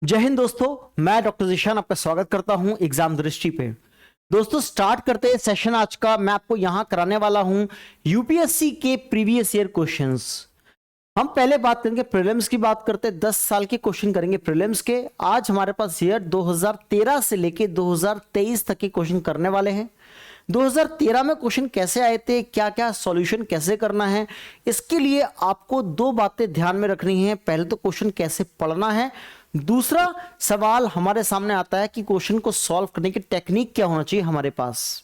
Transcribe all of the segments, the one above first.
जय हिंद दोस्तों, मैं डॉक्टर जिशान आपका स्वागत करता हूं एग्जाम दृष्टि पे। दोस्तों स्टार्ट करते हैं सेशन आज का। मैं आपको यहां कराने वाला हूं यूपीएससी के प्रीवियस ईयर क्वेश्चंस। हम पहले बात करेंगे प्रीलिम्स की, बात करते हैं 10 साल के क्वेश्चन करेंगे प्रीलिम्स के। आज हमारे पास ईयर 2013 से लेके 2023 तक के क्वेश्चन करने वाले हैं। 2013 में क्वेश्चन कैसे आए थे, क्या क्या सॉल्यूशन कैसे करना है, इसके लिए आपको दो बातें ध्यान में रखनी है। पहले तो क्वेश्चन कैसे पढ़ना है, दूसरा सवाल हमारे सामने आता है कि क्वेश्चन को सॉल्व करने की टेक्निक क्या होना चाहिए हमारे पास।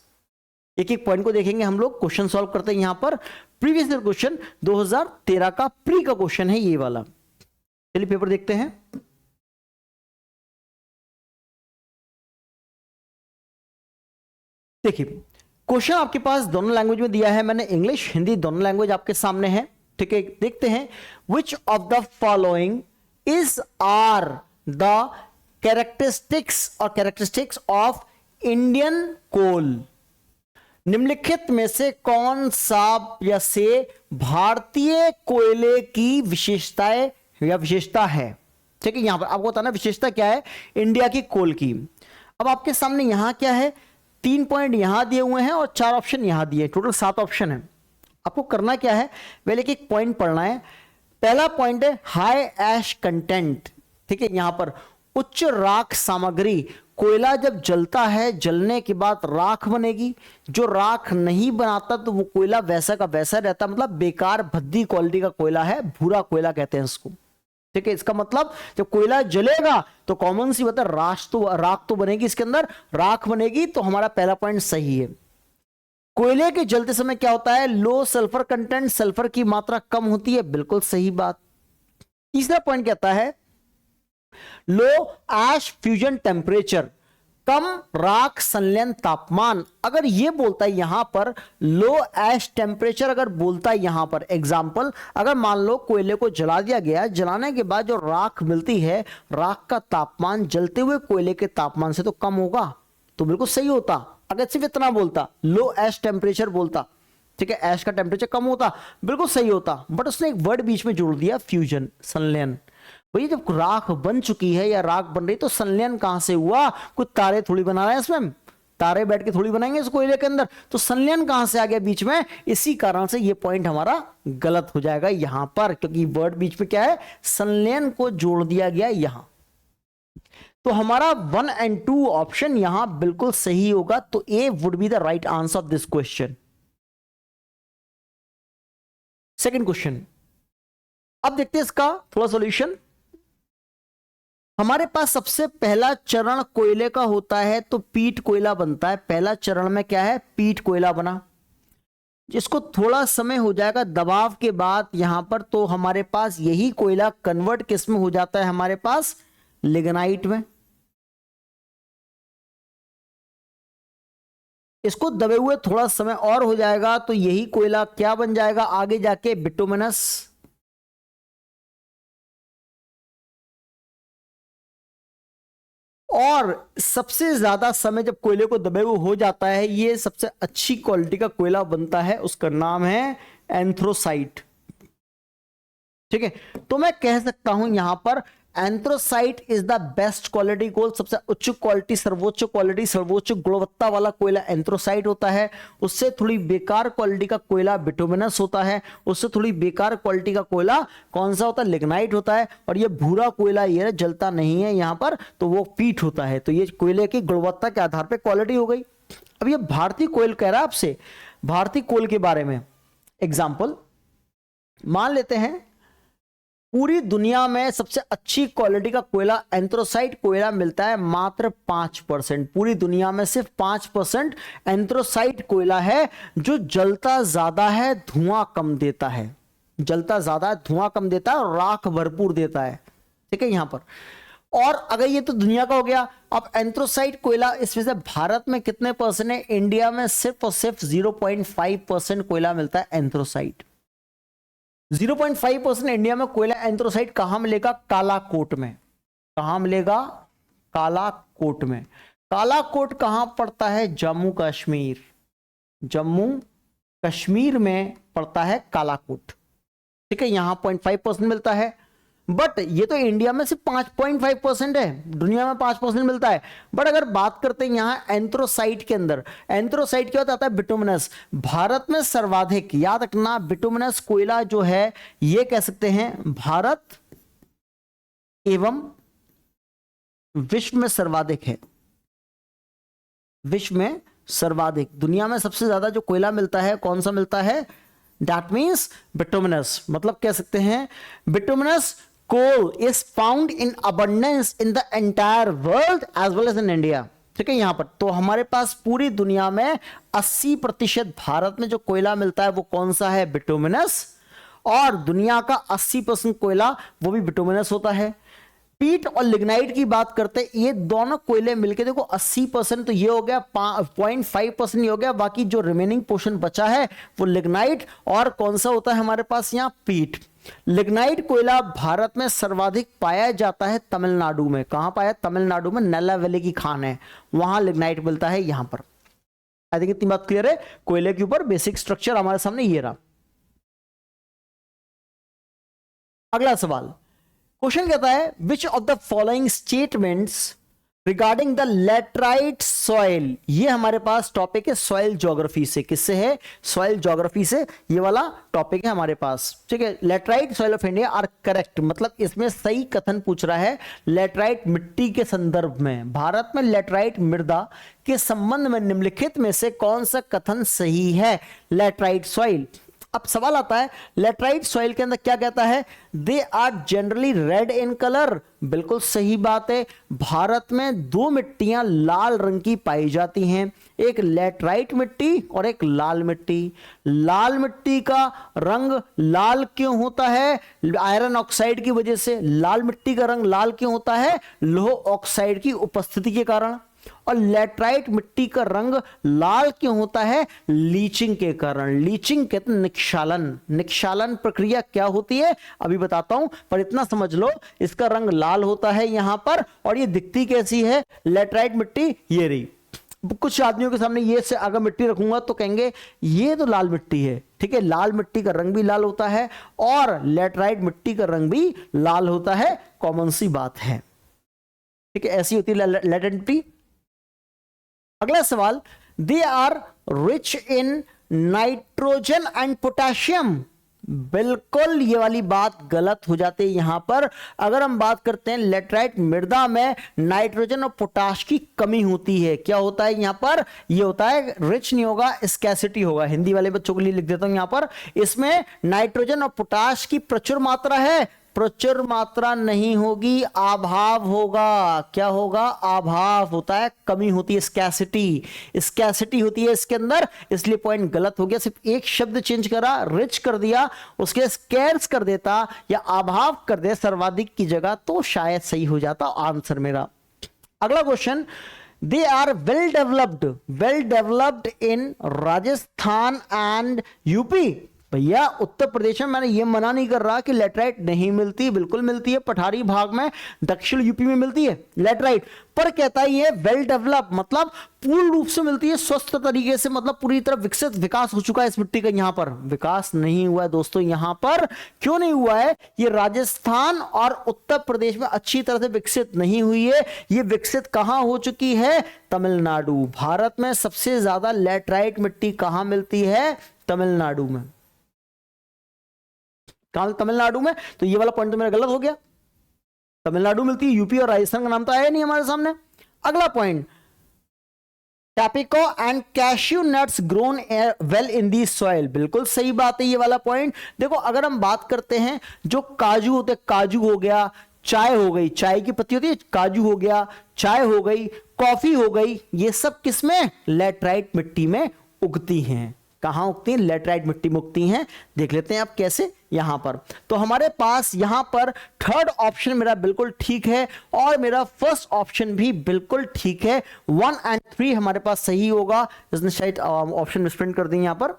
एक एक पॉइंट को देखेंगे हम लोग। क्वेश्चन सॉल्व करते हैं। यहां पर प्रीवियस ईयर क्वेश्चन 2013 का प्री का क्वेश्चन है ये वाला। चलिए पेपर देखते हैं। देखिए क्वेश्चन आपके पास दोनों लैंग्वेज में दिया है। मैंने इंग्लिश हिंदी दोनों लैंग्वेज आपके सामने है। ठीक है, देखते हैं। Which of the following is are the characteristics of Indian coal. निम्नलिखित में से कौन सा या से भारतीय कोयले की विशेषताएं या विशेषता है। ठीक है, यहां पर आपको बताना विशेषता क्या है इंडिया की कोल की। अब आपके सामने यहां क्या है, 3 पॉइंट यहां दिए हुए हैं और 4 ऑप्शन यहां दिए, टोटल 7 ऑप्शन है। आपको करना क्या है, पहले एक पॉइंट पढ़ना है। पहला पॉइंट है हाई ऐश कंटेंट। ठीक है, यहां पर उच्च राख सामग्री। कोयला जब जलता है, जलने के बाद राख बनेगी। जो राख नहीं बनाता तो वो कोयला वैसा का वैसा रहता, मतलब बेकार भद्दी क्वालिटी का कोयला है, भूरा कोयला कहते हैं इसको। ठीक है, इसका मतलब जब कोयला जलेगा तो कॉमन सी बात है राख तो बनेगी, इसके अंदर राख बनेगी। तो हमारा पहला पॉइंट सही है। कोयले के जलते समय क्या होता है, लो सल्फर कंटेंट, सल्फर की मात्रा कम होती है, बिल्कुल सही बात। तीसरा पॉइंट कहता है लो ऐश फ्यूजन टेम्परेचर, कम राख संलयन तापमान। अगर ये बोलता है यहां पर लो ऐश टेम्परेचर, अगर बोलता है यहां पर एग्जांपल, अगर मान लो कोयले को जला दिया गया, जलाने के बाद जो राख मिलती है, राख का तापमान जलते हुए कोयले के तापमान से तो कम होगा, तो बिल्कुल सही होता। अगर सिर्फ इतना बोलता, लो ऐश टेम्परेचर बोलता, ठीक है, ऐश का टेम्परेचर कम होता, बिल्कुल सही होता। बट उसने एक वर्ड बीच में जोड़ दिया, फ्यूजन, संलयन। भैया जब राख बन चुकी है या राख बन रही तो संलयन कहां से हुआ, कुछ तारे थोड़ी बना रहे हैं इसमें, तारे बैठ के थोड़ी बनाएंगे इस कोयले के अंदर, तो संलयन कहां से आ गया बीच में। इसी कारण से ये पॉइंट हमारा गलत हो जाएगा यहां पर, क्योंकि वर्ड बीच में क्या है, संलयन को जोड़ दिया गया यहां। तो हमारा 1 और 2 ऑप्शन यहां बिल्कुल सही होगा। तो A would be the right answer of this question. Second question, अब देखते हैं इसका थोड़ा सॉल्यूशन। हमारे पास सबसे पहला चरण कोयले का होता है तो पीट कोयला बनता है। पहला चरण में क्या है, पीट कोयला बना, जिसको थोड़ा समय हो जाएगा दबाव के बाद यहां पर, तो हमारे पास यही कोयला कन्वर्ट किस में हो जाता है, हमारे पास लिग्नाइट में। इसको दबे हुए थोड़ा समय और हो जाएगा तो यही कोयला क्या बन जाएगा आगे जाके, बिटुमिनस। और सबसे ज्यादा समय जब कोयले को दबे हुए हो जाता है, ये सबसे अच्छी क्वालिटी का कोयला बनता है, उसका नाम है एंथ्रोसाइट। ठीक है, तो मैं कह सकता हूं यहां पर anthracite is the best quality coal, सबसे उच्च क्वालिटी, सर्वोच्च गुणवत्ता वाला कोयला एंथ्रोसाइट होता है। उससे थोड़ी बेकार क्वालिटी का कोयला बिटुमिनस होता है। उससे थोड़ी बेकार क्वालिटी का कोयला कौन सा होता है, लिग्नाइट होता है। और ये भूरा कोयला ये जलता नहीं है यहां पर, तो वो पीट होता है। तो ये कोयले की गुणवत्ता के आधार पर क्वालिटी हो गई। अब ये भारतीय कोयल कह रहा है आपसे, भारतीय कोयल के बारे में एग्जाम्पल मान लेते हैं। पूरी दुनिया में सबसे अच्छी क्वालिटी का कोयला एंथ्रोसाइट कोयला मिलता है मात्र 5%। पूरी दुनिया में सिर्फ 5% एंथ्रोसाइट कोयला है जो जलता ज्यादा है, धुआं कम देता है। जलता ज्यादा है, धुआं कम देता है और राख भरपूर देता है। ठीक है यहां पर। और अगर ये तो दुनिया का हो गया, अब एंथ्रोसाइट कोयला इसमें से भारत में कितने परसेंट है, इंडिया में सिर्फ और सिर्फ 0.5% कोयला मिलता है एंथ्रोसाइट। 0.5% इंडिया में कोयला एंथ्रोसाइट कहां मिलेगा, कालाकोट में। कहां मिलेगा, कालाकोट में। कालाकोट कहां पड़ता है, जम्मू कश्मीर। जम्मू कश्मीर में पड़ता है कालाकोट। ठीक है, यहां 0.5% मिलता है। बट ये तो इंडिया में सिर्फ 5.5% है, दुनिया में 5% मिलता है। बट अगर बात करते हैं यहां एंथ्रोसाइट के अंदर, एंथ्रोसाइट क्या होता है बिटुमिनस, भारत में सर्वाधिक, याद रखना बिटुमिनस कोयला जो है ये कह सकते हैं भारत एवं विश्व में सर्वाधिक है, विश्व में सर्वाधिक, दुनिया में सबसे ज्यादा जो कोयला मिलता है कौन सा मिलता है, दैट मीन्स बिटुमिनस। मतलब कह सकते हैं bituminous coal is found in abundance in the entire world as well as in India। ठीक है, यहां पर तो हमारे पास पूरी दुनिया में 80%, भारत में जो कोयला मिलता है वो कौन सा है, बिटुमिनस, और दुनिया का 80% कोयला वो भी बिटुमिनस होता है। पीट और लिग्नाइट की बात करते हैं, ये दोनों कोयले मिलके देखो 80%, तो ये हो गया 0.5% ये हो गया, बाकी जो रिमेनिंग पोर्शन बचा है वो लिग्नाइट और कौन सा होता है हमारे पास यहां, पीट। लिग्नाइट कोयला भारत में सर्वाधिक पाया जाता है तमिलनाडु में। कहां पाया, तमिलनाडु में नल्ला वैली की खान है, वहां लिग्नाइट मिलता है यहां पर। आई थिंक इतनी बात क्लियर है, कोयले के ऊपर बेसिक स्ट्रक्चर हमारे सामने ये रहा। अगला सवाल, क्वेश्चन कहता है which of the following statements regarding the laterite soil, ये हमारे पास टॉपिक है सॉइल ज्योग्राफी से, किससे है, सॉइल ज्योग्राफी से, ये वाला टॉपिक है हमारे पास। ठीक है, laterite soil of India are correct, मतलब इसमें सही कथन पूछ रहा है लेटराइट मिट्टी के संदर्भ में, भारत में लेटराइट मृदा के संबंध में निम्नलिखित में से कौन सा कथन सही है, लेटराइट सॉइल। अब सवाल आता है लेटराइट सॉइल के अंदर क्या कहता है, they are generally red in colour, बिल्कुल सही बात है। भारत में दो मिट्टियां लाल रंग की पाई जाती हैं, एक लेटराइट मिट्टी और एक लाल मिट्टी। लाल मिट्टी का रंग लाल क्यों होता है, आयरन ऑक्साइड की वजह से। लाल मिट्टी का रंग लाल क्यों होता है, लौह ऑक्साइड की उपस्थिति के कारण। और लेटराइट मिट्टी का रंग लाल क्यों होता है, लीचिंग के कारण। लीचिंग कहते हैं निक्षालन, निक्षालन प्रक्रिया क्या होती है अभी बताता हूं, पर इतना समझ लो इसका रंग लाल होता है यहां पर, और ये दिखती कैसी है लेटराइट मिट्टी, ये रही। कुछ आदमियों के सामने ये से अगर मिट्टी रखूंगा तो कहेंगे ये तो लाल मिट्टी है। ठीक है, लाल मिट्टी का रंग भी लाल होता है और लेटराइट मिट्टी का रंग भी लाल होता है, कॉमन सी बात है। ठीक है, ऐसी होती है लेटराइट मिट्टी। अगला सवाल, they are rich in nitrogen and potassium, बिल्कुल ये वाली बात गलत हो जाती है यहां पर। अगर हम बात करते हैं लेटराइट मृदा में नाइट्रोजन और पोटाश की कमी होती है, क्या होता है यहां पर, ये होता है रिच नहीं होगा, स्कैसिटी होगा। हिंदी वाले बच्चों के लिए लिख देता हूं यहां पर, इसमें नाइट्रोजन और पोटाश की प्रचुर मात्रा है, प्रचुर मात्रा नहीं होगी, अभाव होगा। क्या होगा, अभाव होता है, कमी होती है, स्कैसिटी, स्कैसिटी होती है इसके अंदर, इसलिए पॉइंट गलत हो गया। सिर्फ एक शब्द चेंज करा, रिच कर दिया, उसके स्कैर्स कर देता या अभाव कर दे सर्वाधिक की जगह, तो शायद सही हो जाता आंसर मेरा। अगला question, they are well developed in Rajasthan and UP. भैया उत्तर प्रदेश में मैंने ये मना नहीं कर रहा कि लेटराइट नहीं मिलती, बिल्कुल मिलती है, पठारी भाग में दक्षिण यूपी में मिलती है लेटराइट, पर कहता है ये वेल डेवलप, मतलब पूर्ण रूप से मिलती है, स्वस्थ तरीके से, मतलब पूरी तरह विकसित, विकास हो चुका है इस मिट्टी का। यहां पर विकास नहीं हुआ है दोस्तों, यहां पर क्यों नहीं हुआ है, ये राजस्थान और उत्तर प्रदेश में अच्छी तरह से विकसित नहीं हुई है, ये विकसित कहां हो चुकी है, तमिलनाडु। भारत में सबसे ज्यादा लेटराइट मिट्टी कहां मिलती है, तमिलनाडु में। कहां, तमिलनाडु में, तो ये वाला पॉइंट तो मेरा गलत हो गया, तमिलनाडु मिलती है, यूपी और राजस्थान का नाम तो आया नहीं हमारे सामने। अगला point, tapioca and cashew nuts grown well in the soil, बिल्कुल सही बात है ये वाला पॉइंट। देखो अगर हम बात करते हैं जो काजू होते, काजू हो गया, चाय हो गई, चाय की पत्ती होती है, काजू हो गया, चाय हो गई, कॉफी हो गई, ये सब किसमें, लेटराइट मिट्टी में उगती हैं। कहां उगती हैं, लेटराइट मिट्टी में उगती हैं। देख लेते हैं आप कैसे, यहां पर। तो हमारे पास यहां पर थर्ड ऑप्शन मेरा बिल्कुल ठीक है और मेरा फर्स्ट ऑप्शन भी बिल्कुल ठीक है। 1 और 3 हमारे पास सही होगा। इसने शायद ऑप्शन मिसप्रिंट कर दी यहां पर,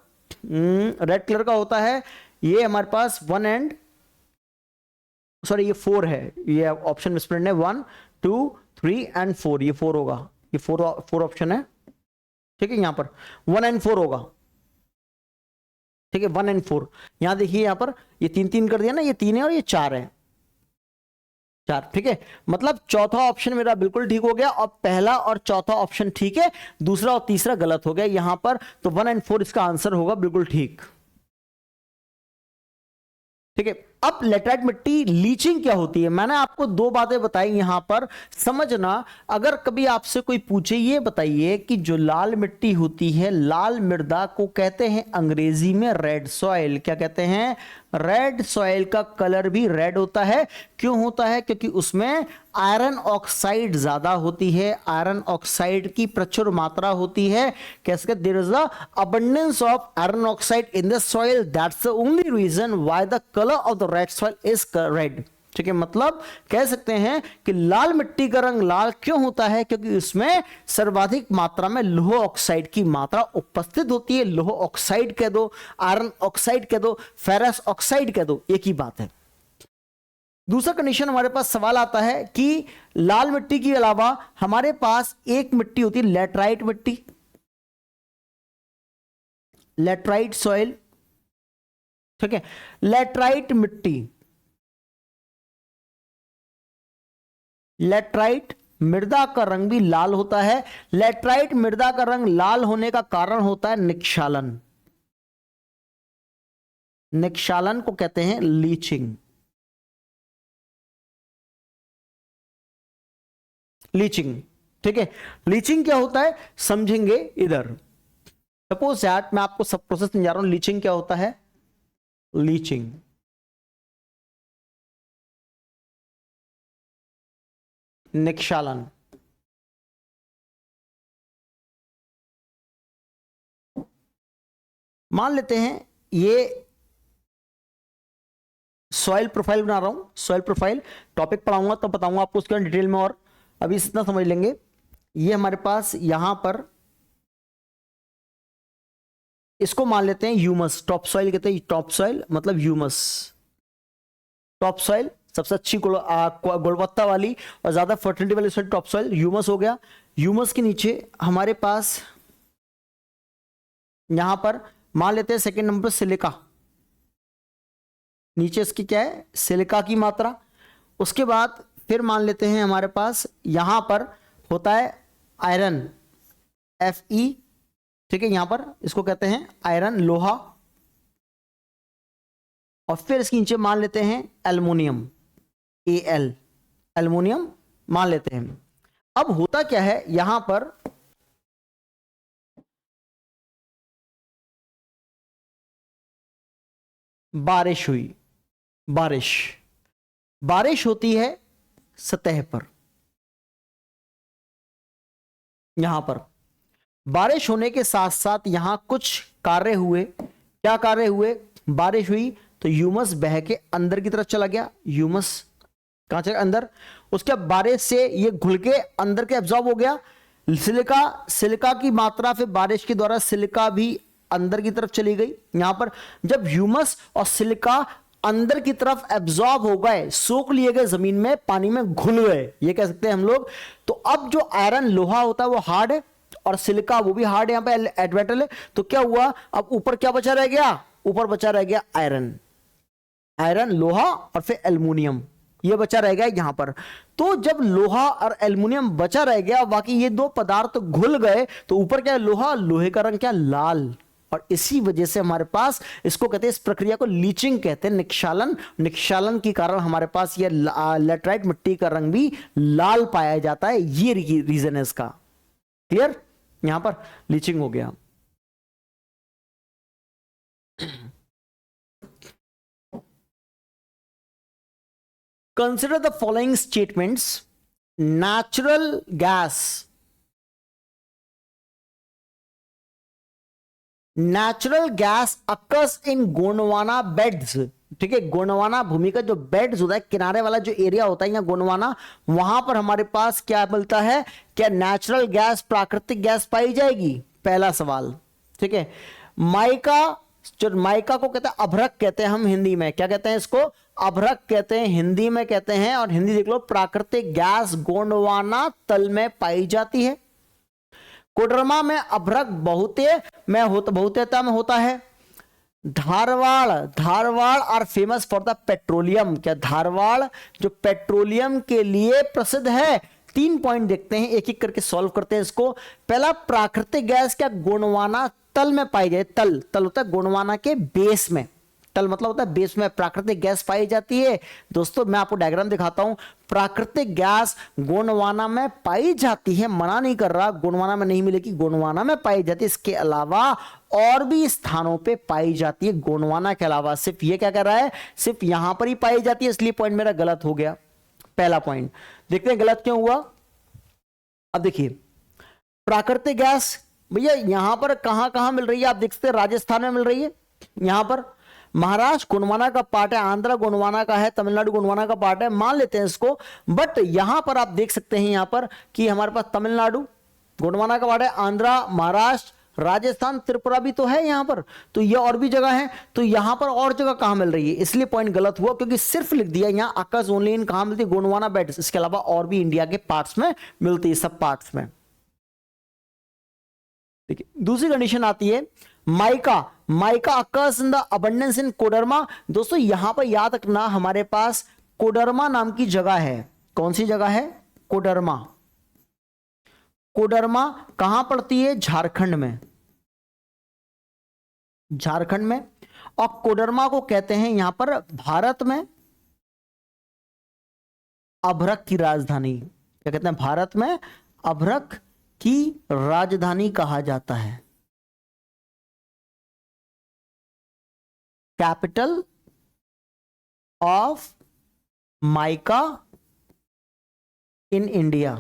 रेड कलर का होता है ये हमारे पास 1 एंड सॉरी ये 4 है, ये ऑप्शन मिसप्रिंट है। 1 2 3 एंड 4, ये 4 होगा, ये 4 ऑप्शन है। ठीक है, यहां पर 1 एंड 4 होगा। ठीक है, 1 एंड 4, यहां देखिए, यहां पर ये 3 3 कर दिया ना, ये 3 है और ये 4 है। 4, ठीक है। मतलब चौथा ऑप्शन मेरा बिल्कुल ठीक हो गया, और पहला और चौथा ऑप्शन ठीक है, दूसरा और तीसरा गलत हो गया यहां पर। तो 1 और 4 इसका आंसर होगा बिल्कुल ठीक, ठीक है। अब लेटराइट मिट्टी लीचिंग क्या होती है, मैंने आपको दो बातें बताई यहां पर समझना। अगर कभी आपसे कोई पूछे ये बताइए कि जो लाल मिट्टी होती है, लाल मृदा को कहते हैं अंग्रेजी में रेड सॉइल। क्या कहते हैं? रेड सॉइल का कलर भी रेड होता है। क्यों होता है? क्योंकि उसमें आयरन ऑक्साइड ज्यादा होती है, आयरन ऑक्साइड की प्रचुर मात्रा होती है। कैसे? There is a abundance of iron oxide in the soil, that's the only reason why the color of the red soil is red। ठीक है, मतलब कह सकते हैं कि लाल मिट्टी का रंग लाल क्यों होता है? क्योंकि उसमें सर्वाधिक मात्रा में लौह ऑक्साइड की मात्रा उपस्थित होती है। लौह ऑक्साइड कह दो, आयरन ऑक्साइड कह दो, फेरस ऑक्साइड कह दो, एक ही बात है। दूसरा कंडीशन हमारे पास सवाल आता है कि लाल मिट्टी के अलावा हमारे पास एक मिट्टी होती है लेटराइट मिट्टी, लेटराइट सॉइल। ठीक है, लेटराइट मिट्टी, लेटराइट मृदा का रंग भी लाल होता है। लेटराइट मृदा का रंग लाल होने का कारण होता है निक्षालन। निक्षालन को कहते हैं लीचिंग। लीचिंग, ठीक है। लीचिंग क्या होता है समझेंगे इधर। सपोज दैट मैं आपको सब प्रोसेस समझा रहा हूं। लीचिंग क्या होता है? लीचिंग, निक्षालन, मान लेते हैं ये सॉइल प्रोफाइल बना रहा हूं। सॉइल प्रोफाइल टॉपिक पढ़ाऊंगा तो बताऊंगा आपको उसके डिटेल में, और अभी इतना समझ लेंगे। ये हमारे पास यहां पर इसको मान लेते हैं ह्यूमस, टॉप सॉइल कहते हैं। टॉप सॉइल मतलब ह्यूमस। टॉप सॉइल सबसे अच्छी गुणवत्ता वाली और ज्यादा फर्टिलिटी वाली सॉइल टॉप सॉइल, ह्यूमस हो गया। ह्यूमस के नीचे हमारे पास यहां पर मान लेते हैं सेकंड नंबर सिलिका। नीचे इसकी क्या है? सिलिका की मात्रा। उसके बाद फिर मान लेते हैं हमारे पास यहां पर होता है आयरन, Fe। ठीक है, यहां पर इसको कहते हैं आयरन, लोहा। और फिर इसके नीचे मान लेते हैं एल्युमिनियम, Al, एल्युमिनियम मान लेते हैं। अब होता क्या है यहां पर, बारिश हुई, बारिश, बारिश होती है सतह पर। यहां पर बारिश होने के साथ साथ यहां कुछ कार्य हुए। क्या कार्य हुए? बारिश हुई तो ह्यूमस बह के अंदर की तरफ चला गया। ह्यूमस कहां चला? अंदर। उसके बाद बारिश से ये घुल के अंदर के एब्जॉर्ब हो गया। सिलिका, सिलिका की मात्रा फिर बारिश के द्वारा सिलिका भी अंदर की तरफ चली गई। यहां पर जब ह्यूमस और सिलिका अंदर की तरफ एब्जॉर्ब हो गए, सोख लिए गए, जमीन में पानी में घुल गए, ये कह सकते हैं हम लोग। तो अब जो आयरन लोहा होता है वो हार्ड है और सिलिका वो भी हार्ड, यहां पे एडमेटल है। तो क्या हुआ? अब ऊपर क्या बचा रह गया? ऊपर बचा रह गया आयरन, आयरन, लोहा और फिर एल्युमिनियम, ये बचा रह गया यहां पर। तो जब लोहा और एल्युमिनियम बचा रह गया, बाकी ये दो पदार्थ घुल गए, तो ऊपर क्या है? लोहा, लोहे का रंग क्या? लाल। और इसी वजह से हमारे पास इसको कहते हैं, इस प्रक्रिया को लीचिंग कहते हैं, निक्षालन। निक्षालन के कारण हमारे पास ये लेटराइट मिट्टी का रंग भी लाल पाया जाता है। ये रीजन है इसका। क्लियर? यहां पर लीचिंग हो गया। Consider the following statements. Natural gas, natural gas occurs in Gondwana beds. ठीक है, गोंडवाना भूमि का जो बेड्स होता है, किनारे वाला जो एरिया होता है, या गोंडवाना, वहां पर हमारे पास क्या मिलता है? क्या नेचुरल गैस, प्राकृतिक गैस पाई जाएगी? पहला सवाल। ठीक है, माइका, जो माइका को कहते हैं अभ्रक कहते हैं हम हिंदी में। क्या कहते हैं इसको? अभ्रक कहते हैं हिंदी में कहते हैं। और हिंदी देख लो, प्राकृतिक गैस गोंडवाना तल में पाई जाती है। कोडरमा में अभ्रक बहुतेता में होता है। Dharwad, Dharwad are famous for the petroleum. क्या धारवाड़ जो पेट्रोलियम के लिए प्रसिद्ध है? 3 पॉइंट देखते हैं, एक एक करके सॉल्व करते हैं इसको। पहला, प्राकृतिक गैस क्या गोंडवाना तल में पाई जाए? तल, तल होता है गोंडवाना के बेस में, तल मतलब होता है बेस में प्राकृतिक गैस पाई जाती है। दोस्तों मैं आपको डायग्राम दिखाता हूं, प्राकृतिक गैस गोंडवाना में पाई जाती है, मना नहीं कर रहा, गोंडवाना में नहीं मिलेगी, गोंडवाना में पाई जाती है। इसके अलावा और भी स्थानों पे पाई जाती है, गोंडवाना के अलावा। सिर्फ ये क्या कर रहा है, सिर्फ यहां पर ही पाई जाती है, इसलिए पॉइंट मेरा गलत हो गया। पहला पॉइंट देखते हैं गलत क्यों हुआ। अब देखिए प्राकृतिक गैस भैया यहां पर कहां कहां मिल रही है? आप देख सकते हैं राजस्थान में मिल रही है, यहां पर महाराष्ट्र गोंडवाना का पार्ट है, आंध्र गोंडवाना का है, तमिलनाडु गोंडवाना का पार्ट है, मान लेते हैं इसको। बट यहां पर आप देख सकते हैं यहां पर कि हमारे पास तमिलनाडु गोंडवाना का पार्ट है, आंध्र, महाराष्ट्र, राजस्थान, त्रिपुरा भी तो है यहां पर, तो ये और भी जगह है। तो यहां पर और जगह कहां मिल रही है, इसलिए पॉइंट गलत हुआ, क्योंकि सिर्फ लिख दिया यहां अकर्स ओनली इन, कहां मिलती है? गोंडवाना बेल्ट। इसके अलावा और भी इंडिया के पार्ट्स में मिलती है, सब पार्ट्स में। देखिए दूसरी कंडीशन आती है mica, mica occurs in the abundance in Koderma. दोस्तों यहां पर याद रखना हमारे पास कोडरमा नाम की जगह है। कौन सी जगह है? कोडरमा। कोडरमा कहां पड़ती है? झारखंड में, झारखंड में। और कोडरमा को कहते हैं यहां पर भारत में अभ्रक की राजधानी। क्या कहते हैं? भारत में अभ्रक की राजधानी कहा जाता है, capital of mica in India.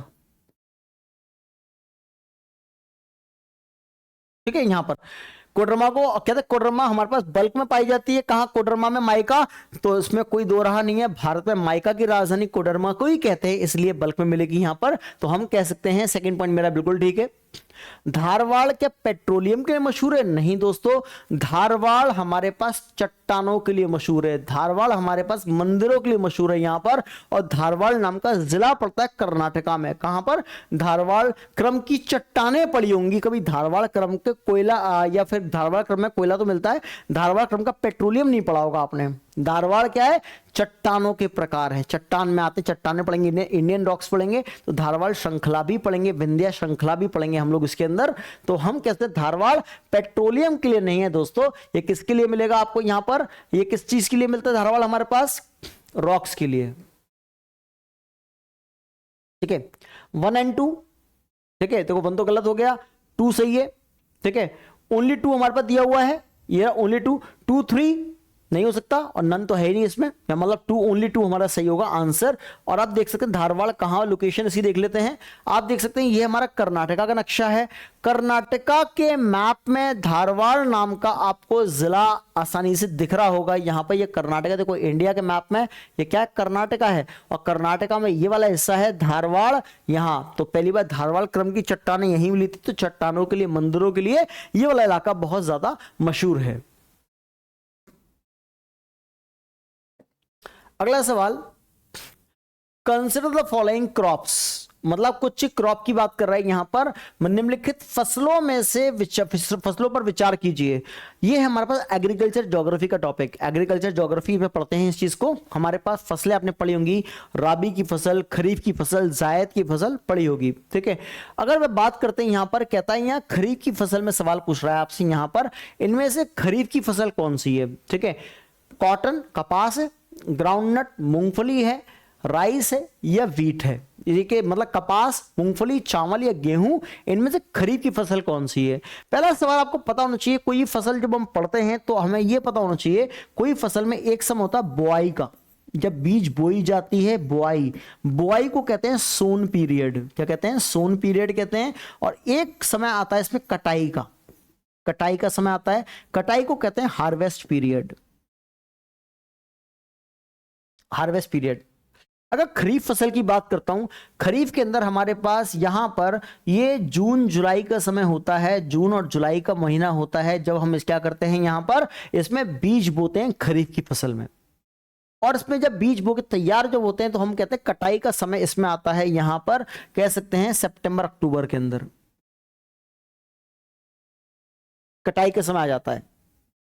ठीक है, यहां पर कोडरमा को कहते हैं, कोडरमा हमारे पास बल्क में पाई जाती है। कहां? कोडरमा में माइका। तो इसमें कोई दो रहा नहीं है, भारत में माइका की राजधानी कोडरमा को ही कहते हैं, इसलिए बल्क में मिलेगी यहां पर। तो हम कह सकते हैं सेकंड पॉइंट मेरा बिल्कुल ठीक है। धारवाड़ क्या पेट्रोलियम के लिए मशहूर है? नहीं दोस्तों, धारवाड़ हमारे पास चट्टानों के लिए मशहूर है, धारवाड़ हमारे पास मंदिरों के लिए मशहूर है यहां पर। और धारवाड़ नाम का जिला पड़ता है कर्नाटका में। कहां पर? धारवाड़ क्रम की चट्टानें पड़ी होंगी कभी। धारवाड़ क्रम के कोयला या फिर धारवाड़ क्रम में कोयला तो मिलता है, धारवाड़ क्रम का पेट्रोलियम नहीं पड़ा होगा आपने। धारवाड़ क्या है? चट्टानों के प्रकार है, चट्टान में आते, चट्टानें पढ़ेंगे, इंडियन रॉक्स पढ़ेंगे, तो धारवाड़ श्रृंखला भी पढ़ेंगे, विंध्या श्रृंखला भी पढ़ेंगे हम लोग इसके अंदर। तो हम कहते हैं धारवाड़ पेट्रोलियम के लिए नहीं है दोस्तों। ये किसके लिए मिलेगा आपको यहां पर? ये किस चीज के लिए मिलता है धारवाड़ हमारे पास? रॉक्स के लिए। ठीक है, 1 और 2। ठीक है, देखो 1 तो गलत हो गया, 2 सही है। ठीक है, ओनली 2 हमारे पास दिया हुआ है, ये ओनली 2, 2 3 नहीं हो सकता, और नन तो है ही नहीं इसमें, मतलब 2 ओनली 2 हमारा सही होगा आंसर। और आप देख सकते हैं धारवाड़ कहां लोकेशन, इसी देख लेते हैं। आप देख सकते हैं ये हमारा कर्नाटका का नक्शा है। कर्नाटका के मैप में धारवाड़ नाम का आपको जिला आसानी से दिख रहा होगा। यहां पर ये कर्नाटका, देखो इंडिया के मैप में ये क्या है? कर्नाटका है। और कर्नाटका में ये वाला हिस्सा है धारवाड़। यहां तो पहली बार धारवाड़ क्रम की चट्टानें यहीं मिली थी, तो चट्टानों के लिए, मंदिरों के लिए ये वाला इलाका बहुत ज्यादा मशहूर है। अगला सवाल, कंसिडर द फॉलोइंग क्रॉप्स, मतलब कुछ क्रॉप की बात कर रहा है यहां पर। निम्नलिखित फसलों में से फसलों पर विचार कीजिए। ये है हमारे पास एग्रीकल्चर ज्योग्राफी का टॉपिक, एग्रीकल्चर ज्योग्राफी में पढ़ते हैं इस चीज को। हमारे पास फसलें आपने पढ़ी होंगी, राबी की फसल, खरीफ की फसल, जायद की फसल पढ़ी होगी। ठीक है, अगर मैं बात करते हैं यहां पर, कहता है यहाँ खरीफ की फसल में सवाल पूछ रहा है आपसे यहां पर, इनमें से खरीफ की फसल कौन सी है? ठीक है, कॉटन कपास है, ग्राउंडनट मूंगफली है, राइस है या वीट है? ये कि मतलब कपास, मूंगफली, चावल या गेहूं, इनमें से खरीफ की फसल कौन सी है? पहला सवाल आपको पता होना चाहिए, कोई फसल जब हम पढ़ते हैं तो हमें यह पता होना चाहिए, कोई फसल में एक समय होता है बुआई का, जब बीज बोई जाती है, बुआई, बुआई को कहते हैं सोन पीरियड। क्या कहते हैं? सोन पीरियड कहते हैं। और एक समय आता है इसमें कटाई का, कटाई का समय आता है, कटाई को कहते हैं हार्वेस्ट पीरियड, हार्वेस्ट पीरियड। अगर खरीफ फसल की बात करता हूं, खरीफ के अंदर हमारे पास यहां पर ये जून जुलाई का समय होता है, जून और जुलाई का महीना होता है जब हम क्या करते हैं यहां पर, इसमें बीज बोते हैं खरीफ की फसल में। और इसमें जब बीज बो के तैयार जब होते हैं तो हम कहते हैं कटाई का समय इसमें आता है, यहां पर कह सकते हैं सितंबर अक्टूबर के अंदर कटाई का समय आ जाता है।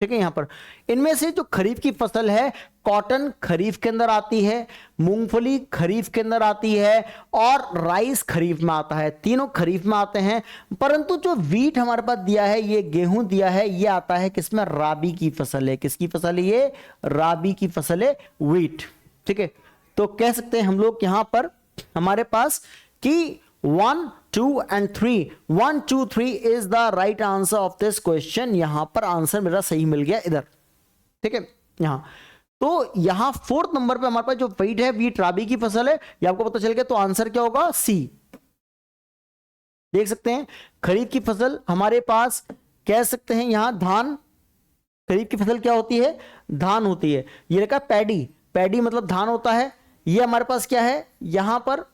ठीक है। यहां पर इनमें से जो खरीफ की फसल है, कॉटन खरीफ के अंदर आती है, मूंगफली खरीफ के अंदर आती है और राइस खरीफ में आता है, तीनों खरीफ में आते हैं। परंतु जो वीट हमारे पास दिया है, ये गेहूं दिया है, ये आता है किसमें, राबी की फसल है। किसकी फसल है ये, राबी की फसल है, वीट। ठीक है, तो कह सकते हैं हम लोग यहां पर हमारे पास कि 1, 2 and 3, 1, 2, 3 is the right answer of this question. यहां पर आंसर मेरा सही मिल गया इधर। ठीक है, यहां तो यहां 4th नंबर पे हमारे पास जो वीट है, वीट राबी की फसल है, ये आपको पता चल गया। तो आंसर क्या होगा, सी। देख सकते हैं खरीफ की फसल हमारे पास, कह सकते हैं यहां धान, खरीफ की फसल क्या होती है, धान होती है। ये रखा पैडी, पैडी मतलब धान होता है। ये हमारे पास क्या है यहां पर,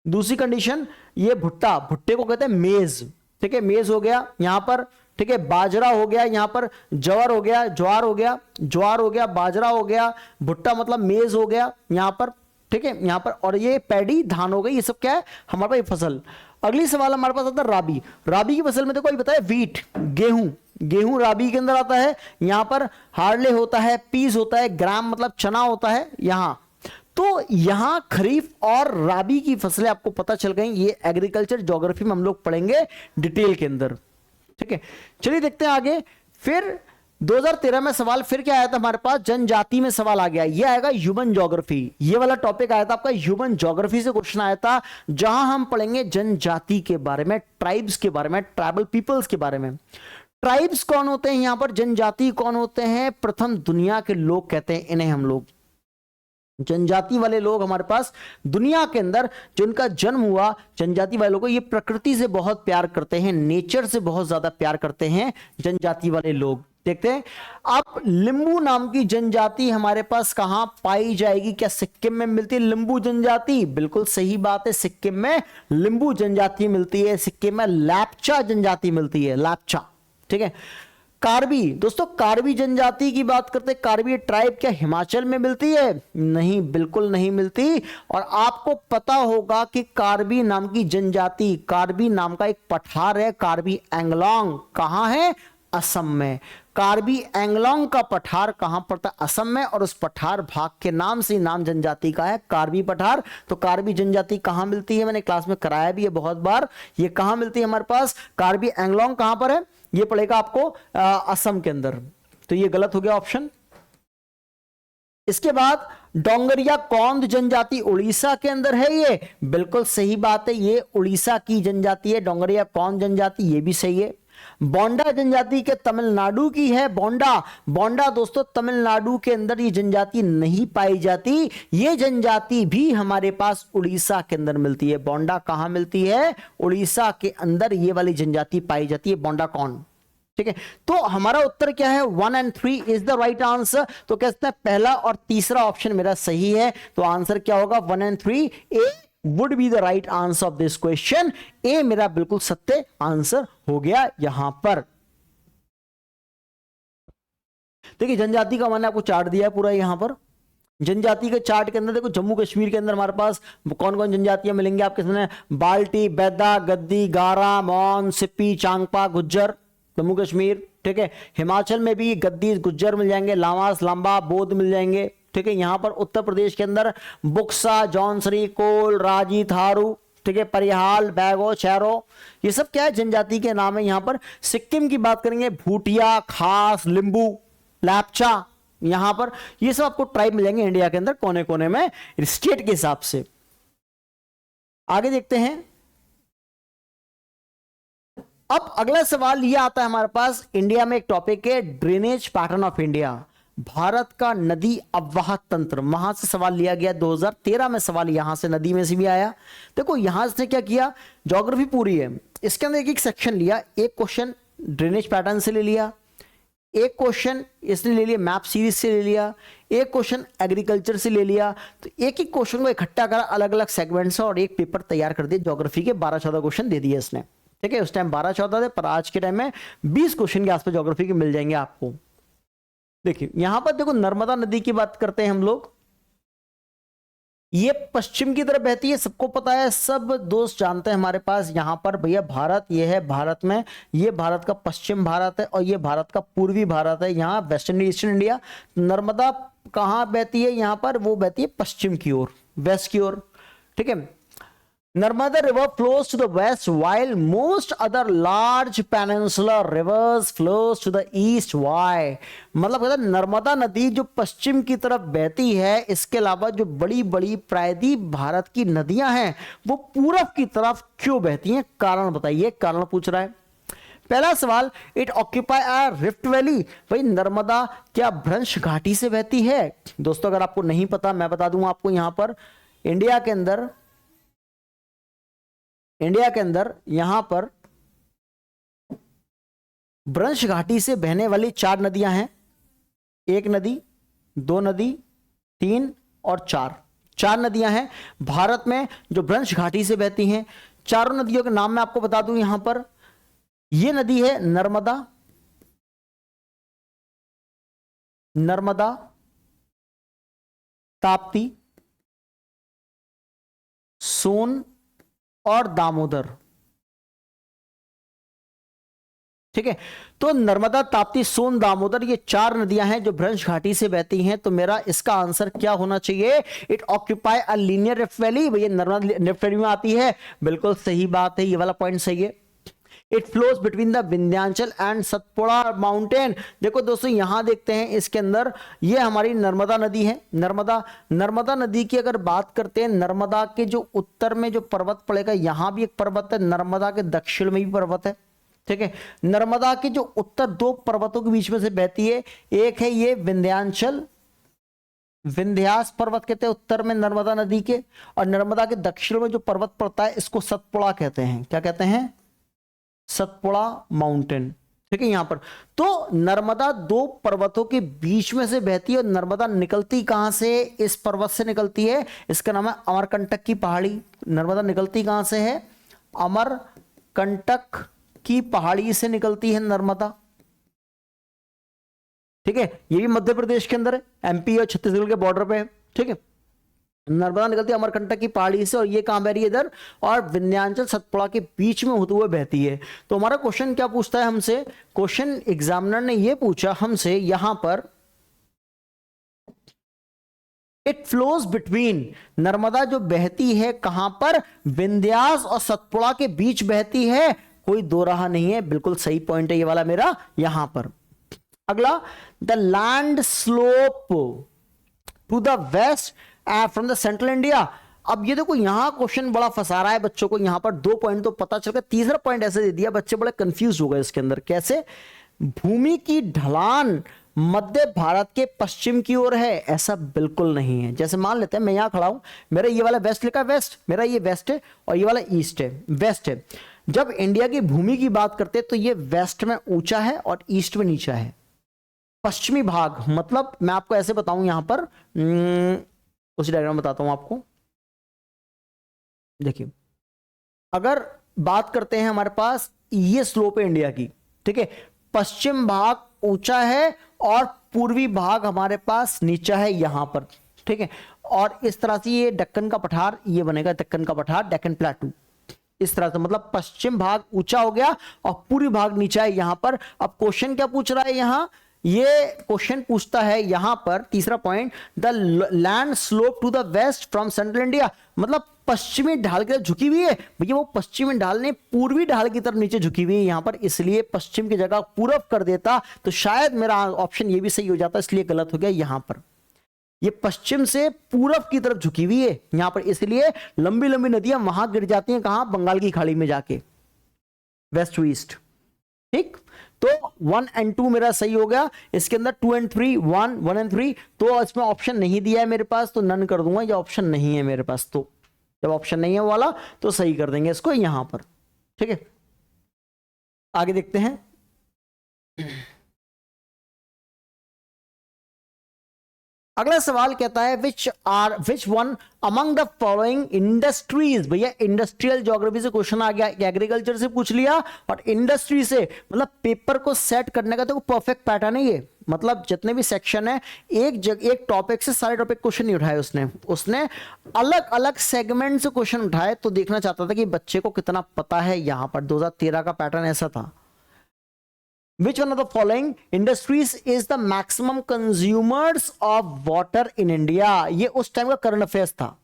दूसरी कंडीशन, ये भुट्टा, भुट्टे को कहते हैं मेज। ठीक है, मेज हो गया यहां पर। ठीक है, बाजरा हो गया यहां पर, जवर हो गया, ज्वार हो गया, ज्वार हो गया, बाजरा हो गया, भुट्टा मतलब मेज हो गया यहां पर। ठीक है, यहां पर, और ये पैडी धान हो गई। ये सब क्या है हमारे पास फसल। अगली सवाल हमारे पास आता है राबी। राबी की फसल में देखो अभी बताया वीट, गेहूं, गेहूं राबी के अंदर आता है। यहां पर हार्ले होता है, पीस होता है, ग्राम मतलब चना होता है यहां। तो यहां खरीफ और राबी की फसलें आपको पता चल गई। ये एग्रीकल्चर ज्योग्राफी में हम लोग पढ़ेंगे डिटेल के अंदर। ठीक है, चलिए देखते हैं आगे। फिर 2013 में सवाल फिर क्या आया था हमारे पास, जनजाति में सवाल आ गया। ये आएगा ह्यूमन ज्योग्राफी। ये वाला टॉपिक आया था आपका ह्यूमन ज्योग्राफी से क्वेश्चन आया था, जहां हम पढ़ेंगे जनजाति के बारे में, ट्राइब्स के बारे में, ट्राइबल पीपल्स के बारे में। ट्राइब्स कौन होते हैं यहां पर, जनजाति कौन होते हैं, प्रथम दुनिया के लोग कहते हैं इन्हें हम लोग। जनजाति वाले लोग हमारे पास दुनिया के अंदर जिनका जन्म हुआ, जनजाति वाले लोग, ये प्रकृति से बहुत प्यार करते हैं, नेचर से बहुत ज्यादा प्यार करते हैं जनजाति वाले लोग। देखते हैं अब लिंबू नाम की जनजाति हमारे पास कहां पाई जाएगी, क्या सिक्किम में मिलती है लिंबू जनजाति? बिल्कुल सही बात है, सिक्किम में लिंबू जनजाति मिलती है। सिक्किम में लैपचा जनजाति मिलती है, लैपचा। ठीक है, कार्बी, दोस्तों कार्बी जनजाति की बात करते हैं। कार्बी ट्राइब क्या हिमाचल में मिलती है? नहीं, बिल्कुल नहीं मिलती। और आपको पता होगा कि कार्बी नाम की जनजाति, कार्बी नाम का एक पठार है, कार्बी एंगलोंग, कहां है? असम में। कार्बी एंगलोंग का पठार कहां पड़ता है? असम में। और उस पठार भाग के नाम से नाम जनजाति का है, कार्बी पठार। तो कार्बी जनजाति कहां मिलती है? मैंने क्लास में कराया भी है बहुत बार। ये कहां मिलती है हमारे पास? कार्बी एंगलोंग कहां पर है? ये पड़ेगा आपको असम के अंदर। तो ये गलत हो गया ऑप्शन। इसके बाद डोंगरिया कौंद जनजाति उड़ीसा के अंदर है। ये बिल्कुल सही बात है, ये उड़ीसा की जनजाति है डोंगरिया कौंद जनजाति, ये भी सही है। बोंडा जनजाति के तमिलनाडु की है। बोंडा, बोंडा दोस्तों तमिलनाडु के अंदर ये जनजाति नहीं पाई जाती। ये जनजाति भी हमारे पास उड़ीसा के अंदर मिलती है। बोंडा कहां मिलती है? उड़ीसा के अंदर ये वाली जनजाति पाई जाती है, बोंडा कौन। ठीक है, तो हमारा उत्तर क्या है? 1 and 3 is the right answer. तो कहते हैं पहला और तीसरा ऑप्शन मेरा सही है। तो आंसर क्या होगा? 1 and 3, A would be the right answer of this question. ए मेरा बिल्कुल सत्य आंसर हो गया यहां पर। देखिए जनजाति का मैंने आपको चार्ट दिया है पूरा यहां पर। जनजाति के चार्ट के अंदर देखो, जम्मू कश्मीर के अंदर हमारे पास कौन कौन जनजातियां मिलेंगी आपके सामने? बाल्टी, बैदा, गद्दी, गारा, मौन, सिप्पी, चांगपा, गुज्जर, जम्मू कश्मीर। ठीक है, हिमाचल में भी गद्दी, गुज्जर मिल जाएंगे, लामास, लांबा, बोध मिल जाएंगे। ठीक है, यहां पर उत्तर प्रदेश के अंदर बुक्सा, जौनसरी, कोल, राजी, थारू, ठीक है, परिहाल, बैगो, चैरो, ये सब क्या है? जनजाति के नाम है यहां पर। सिक्किम की बात करेंगे, भूटिया, खास, लिंबू, लैपचा, यहां पर ये सब आपको ट्राइब मिल जाएंगे इंडिया के अंदर कोने कोने में, स्टेट के हिसाब से। आगे देखते हैं। अब अगला सवाल यह आता है हमारे पास, इंडिया में एक टॉपिक है drainage pattern of India, Bharat का नदी अववाहक तंत्र। वहां से सवाल लिया गया, 2013 में सवाल यहां से नदी में से भी आया। देखो यहां से क्या किया, ज्योग्राफी पूरी है, इसके अंदर एक एक सेक्शन लिया। एक क्वेश्चन ड्रेनेज पैटर्न से ले लिया, एक क्वेश्चन इसने ले लिया मैप सीरीज से ले लिया, एक क्वेश्चन एग्रीकल्चर से ले लिया। तो एक एक क्वेश्चन को इकट्ठा करा अलग अलग सेगमेंट से और एक पेपर तैयार कर दिया। ज्योग्राफी के 12-14 क्वेश्चन दे दिए इसने। ठीक है, उस टाइम 12-14 थे, पर आज के टाइम में 20 क्वेश्चन के आसपास ज्योग्राफी के मिल जाएंगे आपको। देखिए यहां पर देखो, नर्मदा नदी की बात करते हैं हम लोग। ये पश्चिम की तरफ बहती है, सबको पता है, सब दोस्त जानते हैं हमारे पास। यहां पर भैया भारत, ये है भारत में, ये भारत का पश्चिम भारत है और ये भारत का पूर्वी भारत है। यहाँ वेस्टर्न ईस्टर्न इंडिया। नर्मदा कहाँ बहती है? यहाँ पर वो बहती है पश्चिम की ओर, वेस्ट की ओर, ठीक है। Narmada river flows to the west while most other large peninsular rivers flows to the east. Why? मतलब कहता है नर्मदा नदी जो पश्चिम की तरफ बहती है, इसके अलावा जो बड़ी बड़ी प्रायद्वीप भारत की नदियां हैं वो पूरब की तरफ क्यों बहती हैं? कारण बताइए, कारण पूछ रहा है। पहला सवाल, it occupy a rift valley. भाई नर्मदा क्या भ्रंश घाटी से बहती है? दोस्तों अगर आपको नहीं पता मैं बता दूं आपको, यहां पर इंडिया के अंदर यहां पर भ्रंश घाटी से बहने वाली 4 नदियां हैं। 1 नदी, 2 नदी, 3 और 4 नदियां हैं भारत में जो भ्रंश घाटी से बहती हैं। चारों नदियों के नाम मैं आपको बता दूं यहां पर। यह नदी है नर्मदा, ताप्ती, सोन और दामोदर, ठीक है। तो नर्मदा, ताप्ती, सोन, दामोदर ये 4 नदियां हैं जो भ्रंश घाटी से बहती हैं। तो मेरा इसका आंसर क्या होना चाहिए? It occupy a linear rift valley. भैया नर्मदा रिफ्ट वैली में आती है, बिल्कुल सही बात है, ये वाला पॉइंट सही है। It flows between the Vindhyachal and Satpura mountain. देखो दोस्तों यहां देखते हैं इसके अंदर, ये हमारी नर्मदा नदी है। नर्मदा नदी की अगर बात करते हैं, नर्मदा के जो उत्तर में जो पर्वत पड़ेगा, यहां भी एक पर्वत है, नर्मदा के दक्षिण में भी पर्वत है, ठीक है। नर्मदा के जो उत्तर 2 पर्वतों के बीच में से बहती है, एक है ये विंध्याचल, विंध्यास पर्वत कहते हैं उत्तर में नर्मदा नदी के, और नर्मदा के दक्षिण में जो पर्वत पड़ता है इसको सतपुड़ा कहते हैं। क्या कहते हैं? सतपुड़ा माउंटेन, ठीक है। यहां पर तो नर्मदा 2 पर्वतों के बीच में से बहती है। और नर्मदा निकलती कहां से? इस पर्वत से निकलती है, इसका नाम है अमरकंटक की पहाड़ी। नर्मदा निकलती कहां से है? अमरकंटक की पहाड़ी से निकलती है नर्मदा, ठीक है। ये भी मध्य प्रदेश के अंदर है, एमपी और छत्तीसगढ़ के बॉर्डर पे है, ठीक है। नर्मदा निकलती है अमरकंटक की पहाड़ी से और ये कहां बह रही है? इधर, और विंध्याचल सतपुड़ा के बीच में होते हुए बहती है। तो हमारा क्वेश्चन क्या पूछता है हमसे? क्वेश्चन एग्जामिनर ने ये पूछा हमसे यहां पर, इट फ्लोज बिटवीन, नर्मदा जो बहती है कहां पर? विंध्यास और सतपुड़ा के बीच बहती है, कोई दो राह नहीं है, बिल्कुल सही पॉइंट है ये वाला मेरा यहां पर। अगला, the land slope to the west from the central India. अब ये देखो यहां क्वेश्चन बड़ा फंसा रहा है बच्चों को। यहां पर 2 पॉइंट तो पता चल गया, तीसरा पॉइंट ऐसे दे दिया, बच्चे बड़े कंफ्यूज हो गए इसके अंदर। कैसे? भूमि की ढलान मध्य भारत के पश्चिम की ओर है, ऐसा बिल्कुल नहीं है। जैसे मान लेते हैं मैं यहां खड़ा हूं, मेरा ये वाला वेस्ट लिखा है, वेस्ट, मेरा ये वेस्ट है और ये वाला ईस्ट है, वेस्ट है। जब इंडिया की भूमि की बात करते हैं तो ये वेस्ट में ऊंचा है और ईस्ट में नीचा है। पश्चिमी भाग, मतलब मैं आपको ऐसे बताऊं यहां पर, उसी डायग्राम बताता हूं आपको। देखिए अगर बात करते हैं, हमारे पास ये स्लोप है इंडिया की, ठीक है। पश्चिम भाग ऊंचा है और पूर्वी भाग हमारे पास नीचा है यहां पर, ठीक है। और इस तरह से ये दक्कन का पठार, ये बनेगा दक्कन का पठार, डेक्कन प्लेटू, इस तरह से। मतलब पश्चिम भाग ऊंचा हो गया और पूर्वी भाग नीचा है यहां पर। अब क्वेश्चन क्या पूछ रहा है यहां? ये क्वेश्चन पूछता है यहां पर, तीसरा point, the land slope to the west from central India. मतलब पश्चिमी ढाल की तरफ झुकी हुई है भैया, वो पश्चिमी ढाल ने पूर्वी ढाल की तरफ नीचे झुकी हुई है यहां पर, इसलिए पश्चिम की जगह पूरब कर देता तो शायद मेरा ऑप्शन ये भी सही हो जाता, इसलिए गलत हो गया यहां पर। ये पश्चिम से पूरब की तरफ झुकी हुई है यहां पर, इसलिए लंबी लंबी नदियां वहां गिर जाती हैं, कहां? बंगाल की खाड़ी में जाके, वेस्ट टू ईस्ट, ठीक। तो 1 और 2 मेरा सही हो गया। इसके अंदर 2 और 3, 1 और 3, तो इसमें ऑप्शन नहीं दिया है मेरे पास, तो नन कर दूंगा, ये ऑप्शन नहीं है मेरे पास। तो जब ऑप्शन नहीं है वाला तो सही कर देंगे इसको यहां पर, ठीक है। आगे देखते हैं। अगला सवाल कहता है which one among the following industries. भैया इंडस्ट्रियल ज्योग्राफी से क्वेश्चन आ गया, एग्रीकल्चर से पूछ लिया और इंडस्ट्री से, मतलब पेपर को सेट करने का तो परफेक्ट पैटर्न है ये। मतलब जितने भी सेक्शन है, एक टॉपिक से सारे टॉपिक क्वेश्चन नहीं उठाए उसने अलग अलग सेगमेंट से क्वेश्चन उठाए, तो देखना चाहता था कि बच्चे को कितना पता है। यहां पर 2013 का पैटर्न ऐसा था। Which one of the following industries is the maximum consumers of water in India? ये उस टाइम का करंट अफेयर्स था।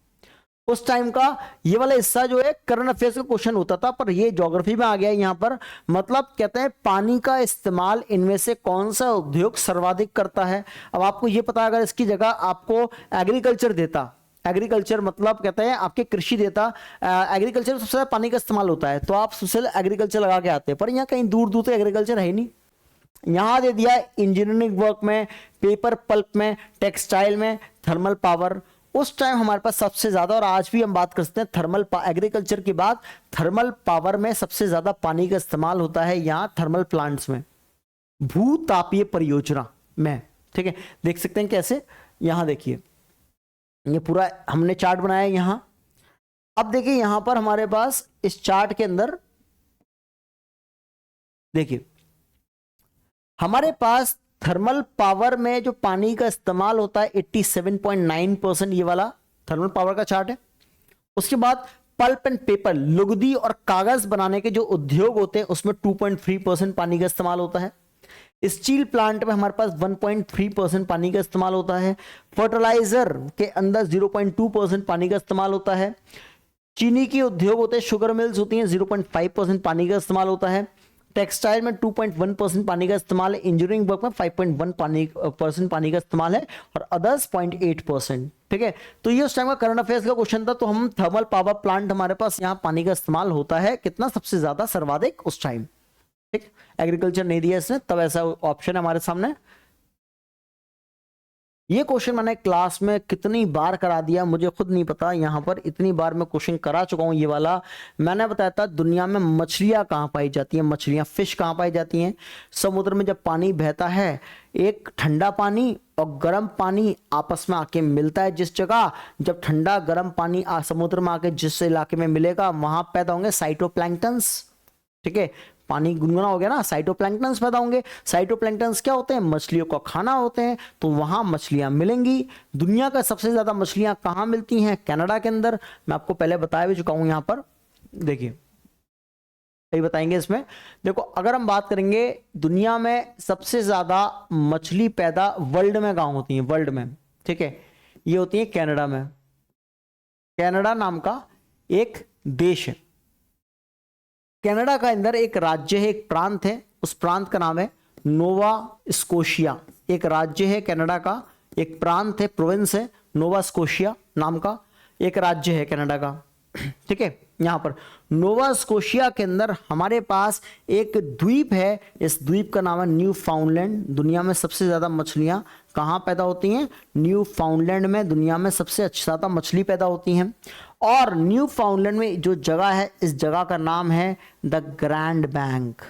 उस टाइम का ये वाला हिस्सा जो है करंट अफेयर्स का क्वेश्चन होता था, पर ये ज्योग्राफी में आ गया यहां पर। मतलब कहते हैं पानी का इस्तेमाल इनमें से कौन सा उद्योग सर्वाधिक करता है। अब आपको ये पता, अगर इसकी जगह आपको एग्रीकल्चर देता, एग्रीकल्चर मतलब कहते हैं आपके कृषि देता, एग्रीकल्चर में सबसे ज्यादा पानी का इस्तेमाल होता है, तो आप सबसे एग्रीकल्चर लगा के आते हैं, पर यहाँ कहीं दूर दूर तक एग्रीकल्चर है ही नहीं। यहां दे दिया इंजीनियरिंग वर्क में, पेपर पल्प में, टेक्सटाइल में, थर्मल पावर। उस टाइम हमारे पास सबसे ज्यादा, और आज भी हम बात कर सकते हैं थर्मल एग्रीकल्चर की बात, थर्मल पावर में सबसे ज्यादा पानी का इस्तेमाल होता है यहां थर्मल प्लांट्स में, भूतापीय परियोजना में। ठीक है, देख सकते हैं कैसे। यहां देखिए, ये पूरा हमने चार्ट बनाया है यहां। अब देखिए यहां पर हमारे पास इस चार्ट के अंदर देखिए, हमारे पास थर्मल पावर में जो पानी का इस्तेमाल होता है 87.9%, ये वाला थर्मल पावर का चार्ट है। उसके बाद पल्प एंड पेपर, लुगदी और कागज बनाने के जो उद्योग होते हैं उसमें 2.3% पानी का इस्तेमाल होता है। स्टील प्लांट में हमारे पास 1.3% पानी का इस्तेमाल होता है। फर्टिलाइजर के अंदर 0.2% पानी का इस्तेमाल होता है। चीनी के उद्योग होते हैं, शुगर मिल्स होती हैं, 0.5% पानी का इस्तेमाल होता है। टेक्सटाइल में 2.1% पानी का इस्तेमाल है। इंजीनियरिंग वर्क में 5.1% पानी का इस्तेमाल है, और अदर्स 0.8%। ठीक है, तो ये उस टाइम का करंट अफेयर्स का क्वेश्चन था। तो हम थर्मल पावर प्लांट, हमारे पास यहाँ पानी का इस्तेमाल होता है कितना, सबसे ज्यादा, सर्वाधिक उस टाइम। ठीक, एग्रीकल्चर नहीं दिया इसने, तब ऐसा ऑप्शन है हमारे सामने। ये क्वेश्चन मैंने क्लास में कितनी बार करा दिया मुझे खुद नहीं पता। यहां पर इतनी बार मैं क्वेश्चन करा चुका हूं। ये वाला मैंने बताया था, दुनिया में मछलियां कहां पाई जाती हैं, मछलियां, फिश कहां पाई जाती हैं। समुद्र में जब पानी बहता है, एक ठंडा पानी और गर्म पानी आपस में आके मिलता है। जिस जगह जब ठंडा गर्म पानी समुद्र में आके जिस इलाके में मिलेगा, वहां पैदा होंगे साइटोप्लैंक्टन्स। ठीक है, पानी गुनगुना हो गया ना, साइटोप्लैंक्टन्स पैदा होंगे। साइटोप्लैंक्टन्स क्या होते हैं, मछलियों का खाना होते हैं, तो वहां मछलियां मिलेंगी। दुनिया का सबसे ज्यादा मछलियां कहां मिलती हैं, कनाडा के अंदर। मैं आपको पहले बता भी चुका हूं, यहां पर देखिए यही बताएंगे इसमें। देखो, अगर हम बात करेंगे दुनिया में सबसे ज्यादा मछली पैदा वर्ल्ड में कहां होती है, वर्ल्ड में, ठीक है, ये होती है कनाडा में। कनाडा नाम का एक देश है। कनाडा का अंदर एक राज्य है, एक प्रांत है, उस प्रांत का नाम है नोवा स्कोशिया। एक राज्य है कनाडा का, एक प्रांत है, प्रोविंस है, नोवा स्कोशिया नाम का एक राज्य है कनाडा का। ठीक है, यहां पर नोवा स्कोशिया के अंदर हमारे पास एक द्वीप है, इस द्वीप का नाम है न्यू फाउंडलैंड। दुनिया में सबसे ज्यादा मछलियां कहां पैदा होती हैं, न्यू फाउंडलैंड में दुनिया में सबसे ज्यादा मछली पैदा होती हैं। और न्यू फाउंडलैंड में जो जगह है, इस जगह का नाम है the grand bank.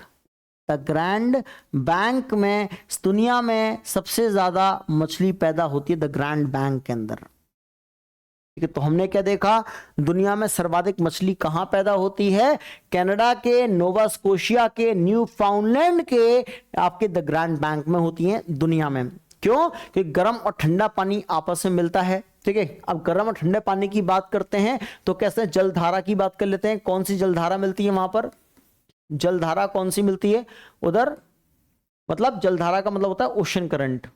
The grand bank में दुनिया में सबसे ज्यादा मछली पैदा होती है द ग्रैंड बैंक के अंदर। ठीक है, तो हमने क्या देखा, दुनिया में सर्वाधिक मछली कहां पैदा होती है, कनाडा के, नोवा स्कोशिया के, न्यू फाउंडलैंड के, आपके द ग्रैंड बैंक में होती हैं दुनिया में। क्यों, क्योंकि गर्म और ठंडा पानी आपस में मिलता है। ठीक है, अब गर्म और ठंडे पानी की बात करते हैं तो कैसे, जलधारा की बात कर लेते हैं। कौन सी जलधारा मिलती है वहां पर, जलधारा कौन सी मिलती है उधर, मतलब जलधारा का मतलब होता है ओशन करंट।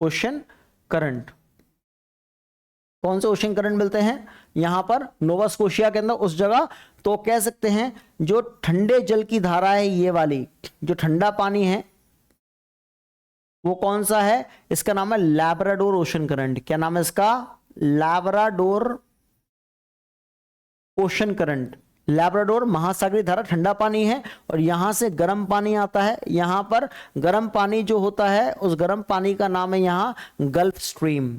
ओशन करंट, कौन से ओशन करंट मिलते हैं यहां पर नोवा स्कोशिया के अंदर, उस जगह। तो कह सकते हैं जो ठंडे जल की धारा है, ये वाली जो ठंडा पानी है वो कौन सा है, इसका नाम है लैब्राडोर ओशन करंट। क्या नाम है इसका, लैब्राडोर ओशन करंट। लैब्राडोर महासागरीय धारा, ठंडा पानी है, और यहां से गर्म पानी आता है। यहां पर गर्म पानी जो होता है, उस गर्म पानी का नाम है यहां गल्फ स्ट्रीम।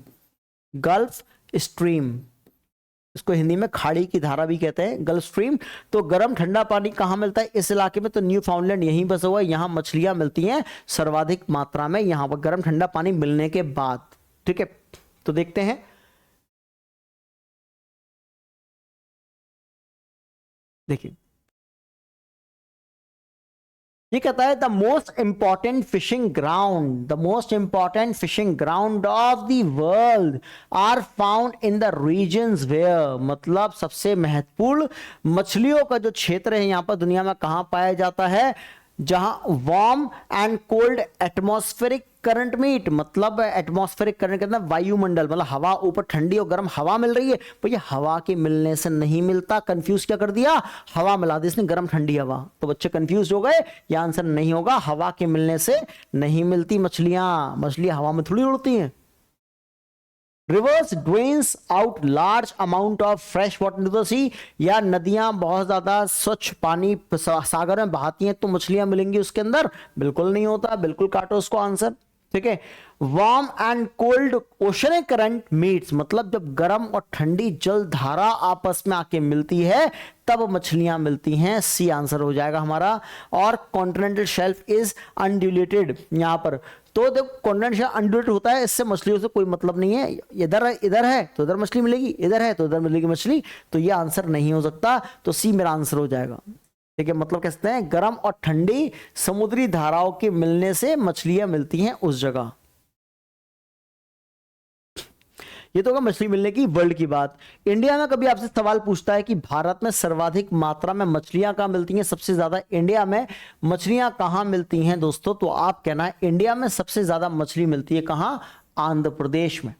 गल्फ स्ट्रीम, इसको हिंदी में खाड़ी की धारा भी कहते हैं, गल्फ स्ट्रीम। तो गर्म ठंडा पानी कहां मिलता है, इस इलाके में। तो न्यू फाउंडलैंड यहीं बसा हुआ है, यहां मछलियां मिलती हैं सर्वाधिक मात्रा में, यहां पर गर्म ठंडा पानी मिलने के बाद। ठीक है, तो देखते हैं, देखिए ये कहता है the most important fishing ground, the most important fishing ground of the world are found in the regions where, मतलब सबसे महत्वपूर्ण मछलियों का जो क्षेत्र है यहां पर दुनिया में कहां पाया जाता है, जहां warm and cold atmospheric current meet, मतलब एटमॉस्फेरिक करंट के अंदर वायुमंडल, मतलब हवा ऊपर ठंडी और गर्म हवा मिल रही है, तो ये हवा के मिलने से नहीं मिलता। कंफ्यूज क्या कर दिया, हवा मिला दी इसने, गर्म ठंडी हवा, तो बच्चे कंफ्यूज हो गए, ये आंसर नहीं होगा, हवा के मिलने से नहीं मिलती मछलियां, मछलियां हवा में थोड़ी उड़ती हैं। Rivers drains out large amount of fresh water to the sea, या नदियां बहुत ज्यादा स्वच्छ पानी सागर में बहाती हैं तो मछलियां मिलेंगी उसके अंदर, बिल्कुल नहीं होता, बिल्कुल काटो उसको आंसर, ठीक है। Warm and cold ocean current meets, मतलब जब गर्म और ठंडी जल धारा आपस में आके मिलती है तब मछलियां मिलती हैं, सी आंसर हो जाएगा हमारा। और कॉन्टिनेंटल शेल्फ इज अनड्यूलेटेड, यहां पर तो देखो कॉन्टिनेंटल शेल्फ अनड्यूलेटेड होता है, इससे मछलियों से कोई मतलब नहीं है, इधर है तो इधर मछली मिलेगी, इधर है तो इधर मिलेगी मछली, तो ये आंसर नहीं हो सकता, तो सी मेरा आंसर हो जाएगा, ठीक है। मतलब कहते हैं गर्म और ठंडी समुद्री धाराओं के मिलने से मछलियां मिलती हैं उस जगह। ये तो होगा मछली मिलने की वर्ल्ड की बात। इंडिया में कभी आपसे सवाल पूछता है कि भारत में सर्वाधिक मात्रा में मछलियां कहां मिलती हैं, सबसे ज्यादा इंडिया में मछलियां कहां मिलती हैं दोस्तों, तो आप कहना है इंडिया में सबसे ज्यादा मछली मिलती है कहां, आंध्र प्रदेश में,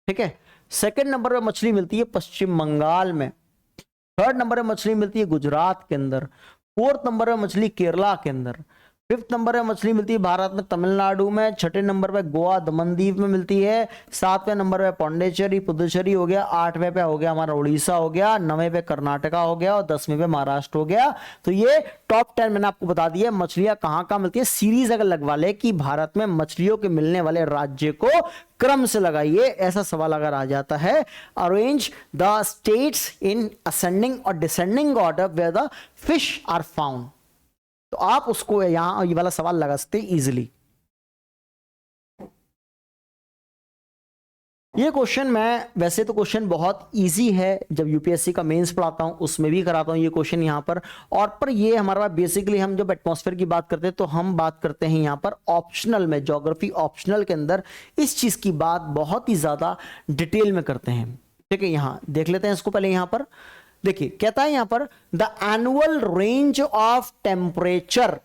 ठीक है। सेकंड नंबर पर मछली मिलती है पश्चिम बंगाल में, थर्ड नंबर पर मछली मिलती है गुजरात के अंदर, फोर्थ नंबर पर मछली केरला के अंदर, फिफ्थ नंबर पे मछली मिलती है भारत में तमिलनाडु में, छठे नंबर पे गोवा दमन दीव में मिलती है, सातवें नंबर पे पौंडीचेरी पुदुचेरी हो गया, आठवें पे हो गया हमारा उड़ीसा हो गया, नवे पे कर्नाटका हो गया और 10वें पे महाराष्ट्र हो गया। तो ये टॉप 10 मैंने आपको बता दिया मछलियां कहां कहां मिलती है। सीरीज अगर लगवा ले कि भारत में मछलियों के मिलने वाले राज्य को क्रम से लगाइए, ऐसा सवाल अगर आ जाता है, arrange the states in ascending और descending order where the fish are found, तो आप उसको यहां ये वाला सवाल लगा सकते हैं इजीली। ये क्वेश्चन मैं वैसे तो क्वेश्चन बहुत इजी है, जब यूपीएससी का मेंस पढ़ाता हूं उसमें भी कराता हूं ये क्वेश्चन यहां पर, और पर ये हमारा बेसिकली हम जब एटमॉस्फेयर की बात करते हैं तो हम बात करते हैं यहां पर ऑप्शनल में, ज्योग्राफी ऑप्शनल के अंदर इस चीज की बात बहुत ही ज्यादा डिटेल में करते हैं, ठीक है। यहां देख लेते हैं इसको पहले, यहां पर देखिए कहता है यहां पर the annual range of temperature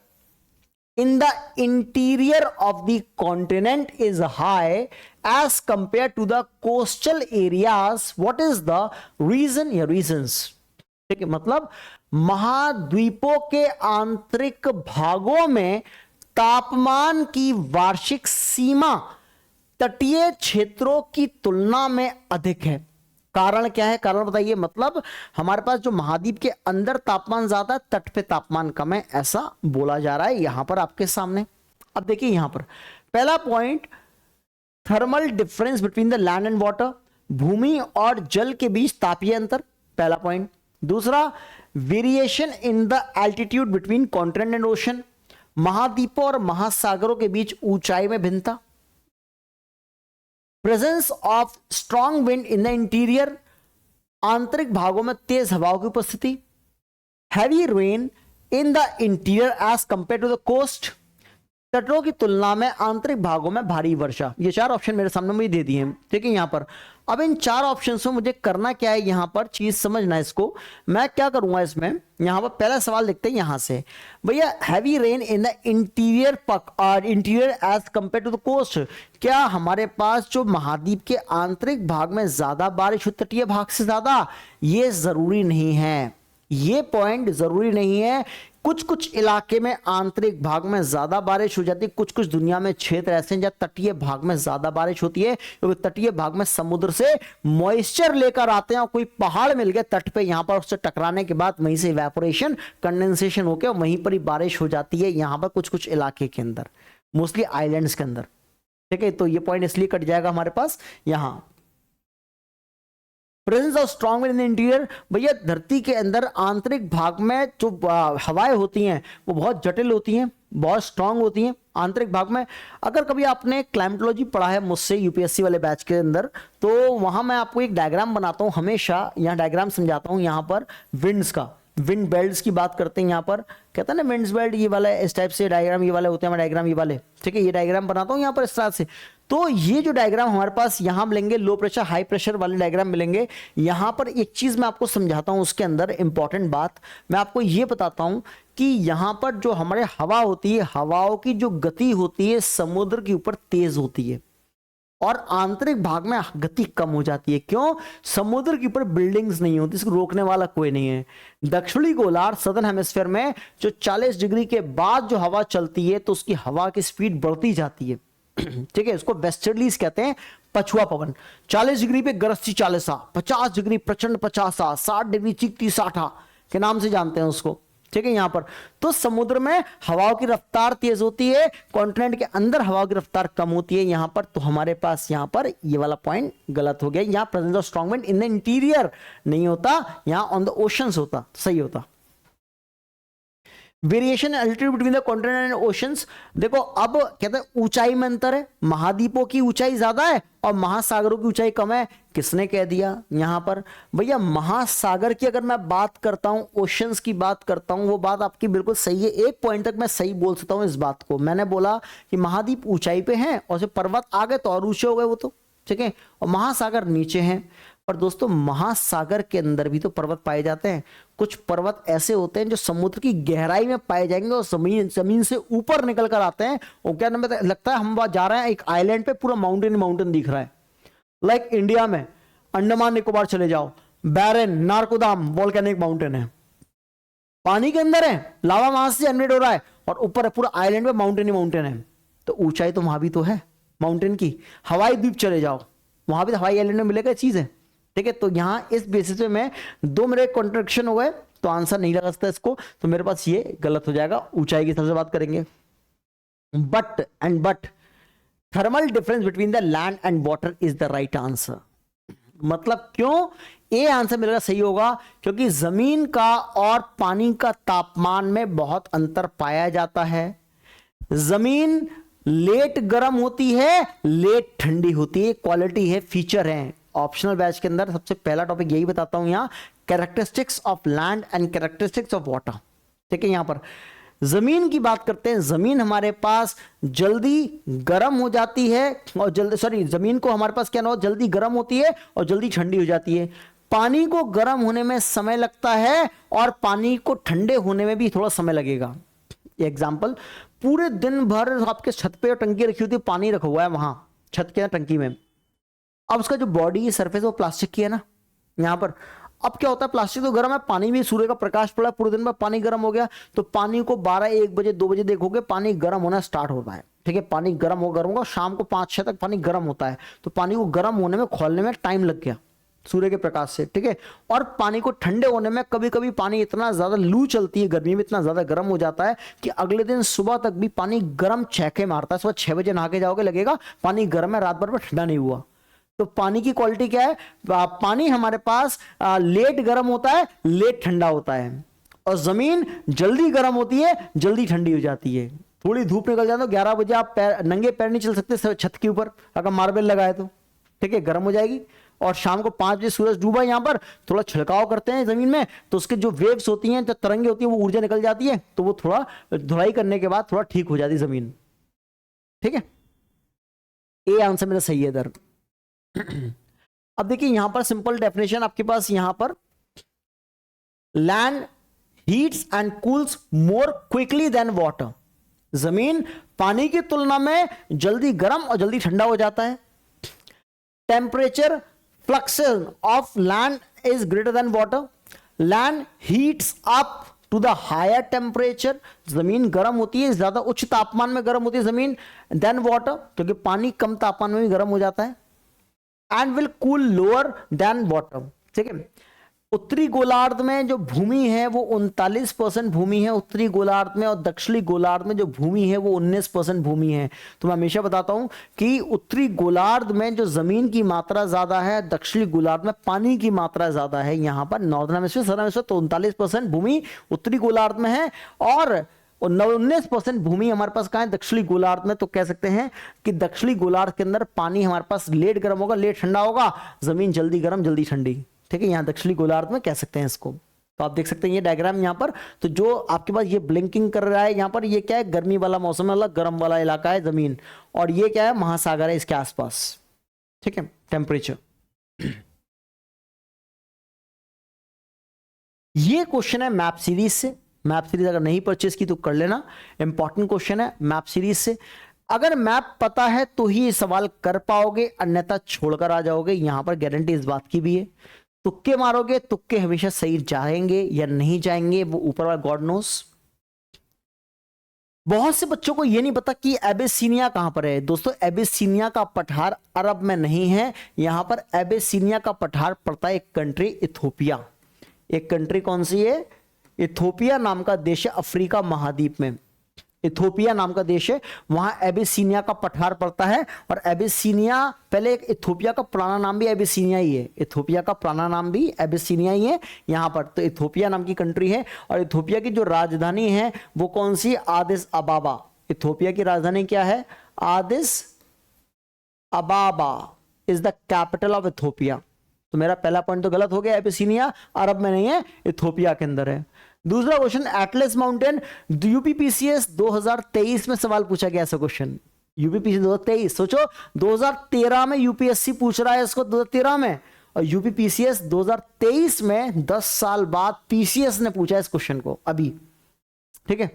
in the interior of the continent is high as compare to the coastal areas, what is the reason या रीजंस, ठीक है। मतलब महाद्वीपों के आंतरिक भागों में तापमान की वार्षिक सीमा तटीय क्षेत्रों की तुलना में अधिक है, कारण क्या है, कारण बताइए। मतलब हमारे पास जो महाद्वीप के अंदर तापमान ज्यादा है, तट पे तापमान कम है, ऐसा बोला जा रहा है यहां पर आपके सामने। अब देखिए यहां पर पहला point, thermal difference between the land and water, भूमि और जल के बीच तापीय अंतर, पहला पॉइंट। दूसरा, variation in the altitude between continent and ocean, महाद्वीपों और महासागरों के बीच ऊंचाई में भिन्नता। Presence of strong wind in the interior, आंतरिक भागों में तेज हवाओं की उपस्थिति। Heavy rain in the interior as compare to the coast, तटों की तुलना में आंतरिक भागों में भारी वर्षा। ये चार ऑप्शन मेरे सामने मुझे दे दिए हैं, ठीक है। यहां पर अब इन चार ऑप्शंस में मुझे करना क्या है, यहां पर चीज समझना है इसको। मैं क्या करूंगा इसमें, यहां पर पहला सवाल देखते हैं यहां से, भैया heavy rain in the interior और interior as compare to the coast, क्या हमारे पास जो महाद्वीप के आंतरिक भाग में ज्यादा बारिश हो तटीय भाग से ज्यादा, ये जरूरी नहीं है, ये पॉइंट जरूरी नहीं है। कुछ कुछ इलाके में आंतरिक भाग में ज्यादा बारिश हो जाती है, कुछ कुछ दुनिया में क्षेत्र ऐसे हैं जहां तटीय भाग में ज्यादा बारिश होती है, क्योंकि तटीय भाग में समुद्र से मॉइस्चर लेकर आते हैं और कोई पहाड़ मिल गया तट पे, यहां पर उससे टकराने के बाद वहीं से इवेपोरेशन कंडेंसेशन होकर वहीं पर ही बारिश हो जाती है, यहां पर कुछ कुछ इलाके के अंदर, मोस्टली आइलैंड्स के अंदर, ठीक है। तो ये पॉइंट इसलिए कट जाएगा हमारे पास यहां। Presence of strong wind in the interior, भैया धरती के अंदर आंतरिक भाग में जो हवाएं होती हैं वो बहुत जटिल होती हैं, बहुत स्ट्रांग होती हैं आंतरिक भाग में। अगर कभी आपने क्लाइमेटोलॉजी पढ़ा है मुझसे यूपीएससी वाले बैच के अंदर, तो वहां मैं आपको एक डायग्राम बनाता हूं हमेशा, यहां डायग्राम समझाता हूं यहां पर विंड्स का, विंड बेल्ट्स की बात करते हैं यहाँ पर, कहता है ना विंड्स बेल्ट ये वाला इस टाइप से डायग्राम ये वाले होते हैं, डायग्राम ये वाले, ठीक है, ये डायग्राम बनाता हूँ यहाँ पर इस तरह से। तो ये जो डायग्राम हमारे पास यहाँ मिलेंगे, लो प्रेशर हाई प्रेशर वाले डायग्राम मिलेंगे। यहाँ पर एक चीज मैं आपको समझाता हूँ, उसके अंदर इंपॉर्टेंट बात मैं आपको ये बताता हूँ कि यहाँ पर जो हमारे हवा होती है, हवाओं की जो गति होती है समुद्र के ऊपर तेज होती है और आंतरिक भाग में गति कम हो जाती है। क्यों? समुद्र के ऊपर बिल्डिंग्स नहीं होती, इसको रोकने वाला कोई नहीं है। दक्षिणी गोलार्ध सदर्न हेमिस्फीयर में जो 40 डिग्री के बाद जो हवा चलती है तो उसकी हवा की स्पीड बढ़ती जाती है, ठीक है, इसको वेस्टर्लीज कहते हैं, पछुआ पवन। 40 डिग्री पे गरजती 40, 50 डिग्री प्रचंड 50, 60 डिग्री चीखती 60 के नाम से जानते हैं उसको, ठीक है। यहां पर तो समुद्र में हवाओं की रफ्तार तेज होती है, कॉन्टिनेंट के अंदर हवाओं की रफ्तार कम होती है यहां पर। तो हमारे पास यहां पर ये वाला पॉइंट गलत हो गया, यहां presence of strong wind in the interior नहीं होता, यहां ऑन द ओशंस होता, सही होता। Variation altitude between the continent and oceans, देखो अब कहते हैं ऊंचाई में अंतर है, महाद्वीपों की ऊंचाई ज्यादा है और महासागरों की ऊंचाई कम है। किसने कह दिया? यहां पर भैया महासागर की अगर मैं बात करता हूं, ओशंस की बात करता हूं, वो बात आपकी बिल्कुल सही है, एक पॉइंट तक मैं सही बोल सकता हूं इस बात को। मैंने बोला कि महाद्वीप ऊंचाई पे हैं और पर्वत आ गए तो और ऊंचे हो गए वो तो, ठीक है, और महासागर नीचे हैं। पर दोस्तों महासागर के अंदर भी तो पर्वत पाए जाते हैं। कुछ पर्वत ऐसे होते हैं जो समुद्र की गहराई में पाए जाएंगे और जमीन से ऊपर निकल कर आते हैं, और क्या लगता है हम वहां जा रहे हैं एक आइलैंड पे, पूरा माउंटेन दिख रहा है। लाइक इंडिया में अंडमान निकोबार चले जाओ, बैरन नारकोदाम वोल्केनिक माउंटेन है, पानी के अंदर है, लावा वहां से जनरेट हो रहा है और ऊपर है पूरा आइलैंड पे माउंटेन है। तो ऊंचाई तो वहां भी तो है माउंटेन की। हवाई द्वीप चले जाओ, वहां भी तो हवाई आइलैंड में मिलेगा चीज है, ठीक है। तो यहां इस बेसिस पे मैं दो मेरे कॉन्ट्रडिक्शन हो गए तो आंसर नहीं लगा सकता इसको, तो मेरे पास ये गलत हो जाएगा। ऊंचाई की सबसे बात करेंगे। But thermal difference between the land and water is the right answer. मतलब क्यों? ए आंसर मेरा सही होगा क्योंकि जमीन का और पानी का तापमान में बहुत अंतर पाया जाता है। जमीन लेट गर्म होती है, लेट ठंडी होती है, क्वालिटी है, फीचर है। ऑप्शनल बैच के अंदर सबसे पहला टॉपिक यही बताता हूं, यहां characteristics of land and characteristics of water, ठीक है। यहां पर जमीन की बात करते हैं। जमीन हमारे पास जल्दी गर्म हो जाती है और जमीन को हमारे पास क्या ना हो, जल्दी गर्म होती है और जल्दी ठंडी हो जाती है। पानी को गर्म होने में समय लगता है और पानी को ठंडे होने में भी थोड़ा समय लगेगा। एग्जाम्पल, पूरे दिन भर आपके छत पे टंकी रखी होती है, पानी रखा हुआ है वहां छत के टंकी में। अब उसका जो बॉडी है सरफेस वो प्लास्टिक की है ना यहां पर। अब क्या होता है, प्लास्टिक तो गर्म है, पानी भी, सूर्य का प्रकाश पड़ा, पूरे दिन में पानी गर्म हो गया, तो पानी को 12-1 बजे 2 बजे देखोगे पानी गर्म होना स्टार्ट होता है, ठीक है। पानी गर्म होगा, शाम को 5-6 तक पानी गर्म होता है। तो पानी को गर्म होने में, खोलने में टाइम लग गया सूर्य के प्रकाश से, ठीक है। और पानी को ठंडे होने में कभी कभी पानी इतना ज्यादा लू चलती है, गर्मी में इतना ज्यादा गर्म हो जाता है कि अगले दिन सुबह तक भी पानी गर्म छेके मारता है। सुबह 6 बजे नहा के जाओगे लगेगा पानी गर्म है, रात भर में ठंडा नहीं हुआ। तो पानी की क्वालिटी क्या है? पानी हमारे पास लेट गर्म होता है, लेट ठंडा होता है। और जमीन जल्दी गर्म होती है, जल्दी ठंडी हो जाती है। थोड़ी धूप निकल जाए तो 11 बजे आप नंगे पैर नहीं चल सकते छत के ऊपर, अगर मार्बल लगाए तो, ठीक है, गर्म हो जाएगी। और शाम को 5 बजे सूरज डूबा, यहां पर थोड़ा छिड़काव करते हैं जमीन में, तो उसके जो वेव्स होती हैं, जो तरंगे होती है, वो ऊर्जा निकल जाती है, तो वो थोड़ा धुलाई करने के बाद थोड़ा ठीक हो जाती है जमीन, ठीक है। ए आंसर मेरा सही है इधर। अब देखिए यहां पर सिंपल डेफिनेशन आपके पास, यहां पर land heats and cools more quickly than water. जमीन पानी की तुलना में जल्दी गर्म और जल्दी ठंडा हो जाता है। Temperature fluctuation of land is greater than water. Land heats up to the higher temperature. जमीन गर्म होती है, ज्यादा उच्च तापमान में गर्म होती है जमीन, देन वाटर, क्योंकि पानी कम तापमान में भी गर्म हो जाता है। And will cool lower than water, ठीक है। उत्तरी गोलार्ध में जो भूमि है वो 39% भूमि है उत्तरी गोलार्ध में, और दक्षिणी गोलार्ध में जो भूमि है वो 19% भूमि है। तो मैं हमेशा बताता हूं कि उत्तरी गोलार्ध में जो जमीन की मात्रा ज्यादा है, दक्षिणी गोलार्ध में पानी की मात्रा ज्यादा है। यहां पर नॉर्दर्न हेमिस्फीयर, सदर्न हेमिस्फीयर, तो 39% भूमि उत्तरी गोलार्ध में है और 19% भूमि हमारे पास कहां है? दक्षिणी गोलार्ध में। तो कह सकते हैं कि दक्षिणी गोलार्ध के अंदर पानी हमारे पास लेट गर्म होगा, लेट ठंडा होगा, जमीन जल्दी गर्म जल्दी ठंडी, ठीक है। यहां दक्षिणी गोलार्ध में कह सकते हैं इसको, तो आप देख सकते हैं ये डायग्राम यहाँ पर, तो जो आपके पास ये ब्लिंकिंग कर रहा है यहाँ पर, ये क्या है, गर्मी वाला मौसम है, मतलब गर्म वाला इलाका है जमीन, और ये क्या है, महासागर है इसके आसपास, ठीक है, टेम्परेचर। ये क्वेश्चन है मैप सीरीज से, मैप सीरीज अगर नहीं परचेस की तो कर लेना, इंपॉर्टेंट क्वेश्चन है मैप सीरीज से। अगर मैप पता है तो ही ये सवाल कर पाओगे, अन्यथा छोड़कर आ जाओगे, यहां पर गारंटी इस बात की भी है। तुक्के मारोगे, तुक्के हमेशा सही जाएंगे या नहीं जाएंगे वो ऊपर वाला गॉड नोस। बहुत से बच्चों को यह नहीं पता कि एबेसिनिया कहां पर है। दोस्तों एबेसिनिया का पठार अरब में नहीं है, यहां पर एबेसिनिया का पठार पड़ता है एक कंट्री इथोपिया। एक कंट्री कौन सी है, इथोपिया नाम का देश है अफ्रीका महाद्वीप में, इथोपिया नाम का देश है, वहां एबेसिनिया का पठार पड़ता है। और एबेसिनिया पहले एक इथोपिया का पुराना नाम भी एबेसिनिया ही है, इथोपिया का पुराना नाम भी एबेसिनिया ही है यहां पर। तो इथोपिया नाम की कंट्री है, और इथोपिया की जो राजधानी है वो कौन सी, आदिस अबाबा। इथोपिया की राजधानी क्या है, Addis Ababa is the capital of Ethiopia. तो मेरा पहला पॉइंट तो गलत हो गया, एबेसिनिया अरब में नहीं है, इथोपिया के अंदर है। दूसरा क्वेश्चन, एटलस माउंटेन, यूपीपीसीएस 2023 में सवाल पूछा गया ऐसा क्वेश्चन, यूपीपीसीएस 2023। सोचो 2013 में यूपीएससी पूछ रहा है इसको 2013 में, और यूपीपीसीएस 2023 में 10 साल बाद पीसीएस ने पूछा इस क्वेश्चन को अभी, ठीक है।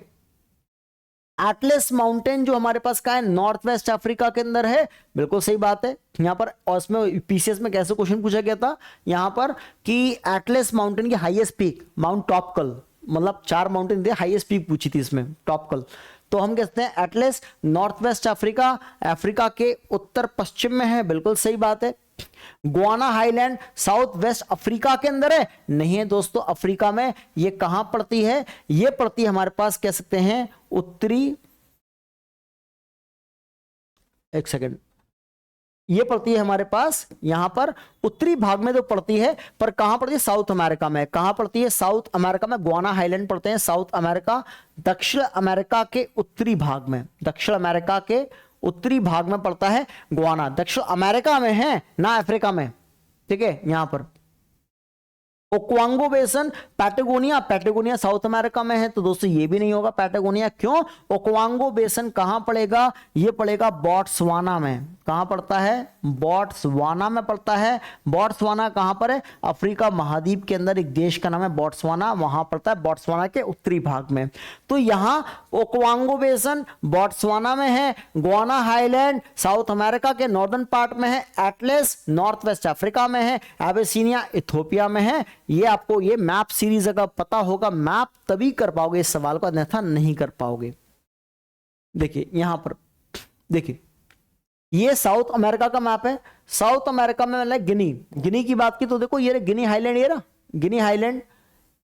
एटलस माउंटेन जो हमारे पास का है, नॉर्थ वेस्ट अफ्रीका के अंदर है, बिल्कुल सही बात है यहां पर। और उसमें पीसीएस में कैसे क्वेश्चन पूछा गया था यहां पर कि एटलस माउंटेन की हाईएस्ट पीक माउंट टॉपकल, मतलब 4 माउंटेन थे, हाईएस्ट पीक पूछी थी इसमें टॉपकल। तो हम कहते हैं Atlas north west Africa, Africa के उत्तर पश्चिम में है, बिल्कुल सही बात है। Guana highland south west Africa के अंदर है, नहीं है दोस्तों अफ्रीका में। ये कहां पड़ती है, ये पड़ती है हमारे पास कह सकते हैं उत्तरी, एक सेकंड, ये पड़ती है हमारे पास यहां पर उत्तरी भाग में तो पड़ती है, पर कहां पड़ती है, साउथ अमेरिका में। कहां पड़ती है, साउथ अमेरिका में। गुआना हाईलैंड पड़ते हैं साउथ अमेरिका, दक्षिण अमेरिका के उत्तरी भाग में, दक्षिण अमेरिका के उत्तरी भाग में पड़ता है गुआना, दक्षिण अमेरिका में है ना अफ्रीका में, ठीक है। यहां पर ओक्वांगो बेसन, पैटागोनिया, पैटागोनिया साउथ अमेरिका में है, तो दोस्तों ये भी नहीं होगा पैटागोनिया, क्यों, ओक्वांगो बेसन कहां पड़ेगा, ये पड़ेगा बोट्सवाना में। कहां पड़ता है, बोट्सवाना में पड़ता है। बोट्सवाना कहां पर है, अफ्रीका महाद्वीप के अंदर एक देश का नाम है बोट्सवाना, वहां पड़ता है बोट्सवाना के उत्तरी भाग में। तो यहां ओक्वांगो बेसन बोट्सवाना में है, गुआना हाईलैंड साउथ अमेरिका के नॉर्दर्न पार्ट में है, एटलस नॉर्थ वेस्ट अफ्रीका में है, एबेसिनिया इथोपिया में है। ये आपको ये मैप सीरीज अगर पता होगा, मैप तभी कर पाओगे इस सवाल को, अन्यथा नहीं कर पाओगे। देखिए यहां पर देखिए, ये साउथ अमेरिका का मैप है। साउथ अमेरिका में मतलब गिनी, गिनी की बात की तो देखो ये गिनी हाईलैंड, ये रहा गिनी हाईलैंड,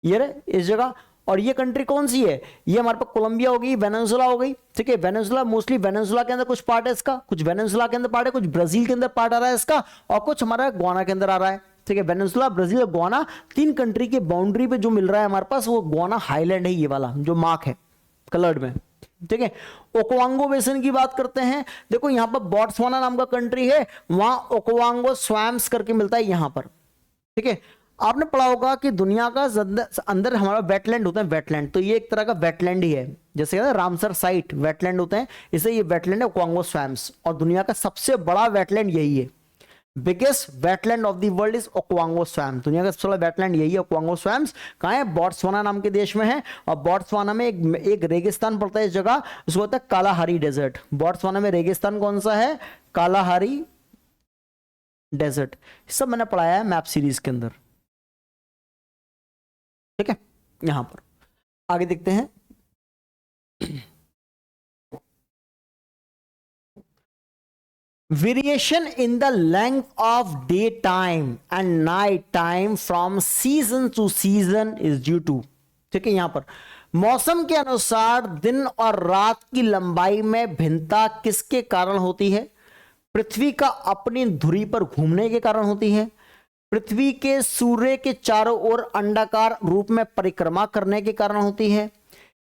ये रहा इस जगह। और ये कंट्री कौन सी है, ये हमारे पास कोलंबिया हो गई, वेनेजुला हो गई, ठीक है। वेनेजुला मोस्टली, वेनेजुला के अंदर कुछ पार्ट है इसका, कुछ वेनेजुला के अंदर पार्ट है, कुछ ब्राजील के अंदर पार्ट आ रहा है इसका, और कुछ हमारा गुआना के अंदर आ रहा है, ठीक है। वेनेजुला, ब्राजील और गुआना, 3 कंट्री के बाउंड्री पे जो मिल रहा है हमारे पास वो गुआना हाईलैंड है, ये वाला जो मार्क है कलर्ड में, ठीक है। ओक्वांगो बेसन की बात करते हैं, देखो यहां पर बोट्सवाना नाम का कंट्री है, वहां ओक्वांगो स्वैम्स करके मिलता है यहां पर, ठीक है। आपने पढ़ा होगा कि दुनिया का अंदर हमारा वेटलैंड होता है, वेटलैंड, तो ये एक तरह का वेटलैंड ही है, जैसे रामसर साइट वेटलैंड होते हैं, इसे ये वेटलैंड है ओक्वांगो स्वैम्स, और दुनिया का सबसे बड़ा वेटलैंड यही है। Biggest wetland of the world is Okavango swamps, दुनिया का सबसे बड़ा वेटलैंड यही है ओक्वांगो स्वैम्स। कहां है, बोट्सवाना नाम के देश में है, और बोट्सवाना में एक रेगिस्तान पड़ता है इस जगह, उसको होता है कालाहारी डेजर्ट। बोट्सवाना में रेगिस्तान कौन सा है, कालाहारी डेजर्ट। सब मैंने पढ़ाया है मैप सीरीज के अंदर, ठीक है। यहां पर आगे देखते हैं, variation in the length of day time and night time from season to season is due to, ठीक है। यहां पर मौसम के अनुसार दिन और रात की लंबाई में भिन्नता किसके कारण होती है, पृथ्वी का अपनी धुरी पर घूमने के कारण होती है, पृथ्वी के सूर्य के चारों ओर अंडाकार रूप में परिक्रमा करने के कारण होती है,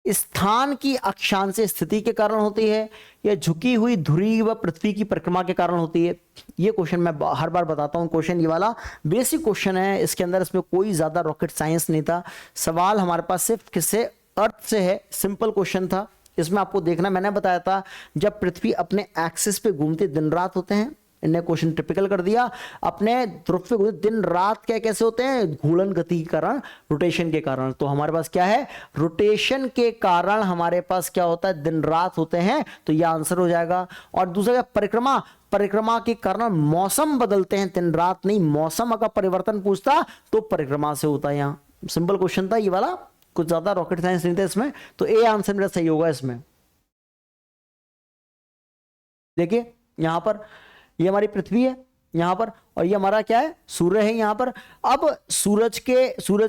स्थान की अक्षांश स्थिति के कारण होती है या झुकी हुई धुरी व पृथ्वी की परिक्रमा के कारण होती है? ये क्वेश्चन मैं हर बार बताता हूं, क्वेश्चन ये वाला बेसिक क्वेश्चन है, इसके अंदर इसमें कोई ज्यादा रॉकेट साइंस नहीं था। सवाल हमारे पास सिर्फ किससे, अर्थ से है, सिंपल क्वेश्चन था। इसमें आपको देखना, मैंने बताया था जब पृथ्वी अपने एक्सिस पे घूमती दिन रात होते हैं, इन्हें क्वेश्चन टिपिकल कर दिया। अपने ध्रुव पे घूमते दिन रात क्या कैसे होते हैं? घूर्णन गति के कारण, रोटेशन के कारण। तो हमारे पास क्या है? रोटेशन के कारण हमारे पास क्या होता है? दिन रात होते हैं, तो यह आंसर हो जाएगा। और दूसरा परिक्रमा, परिक्रमा के कारण मौसम बदलते हैं, दिन रात नहीं। मौसम अगर परिवर्तन पूछता तो परिक्रमा से होता है। यहां सिंपल क्वेश्चन था ये वाला, कुछ ज्यादा रॉकेट साइंस नहीं था इसमें। तो ए आंसर मेरा सही होगा इसमें। देखिए यहां पर ये हमारी पृथ्वी है यहां पर, और ये हमारा क्या है? सूर्य है यहां पर। अब सूरज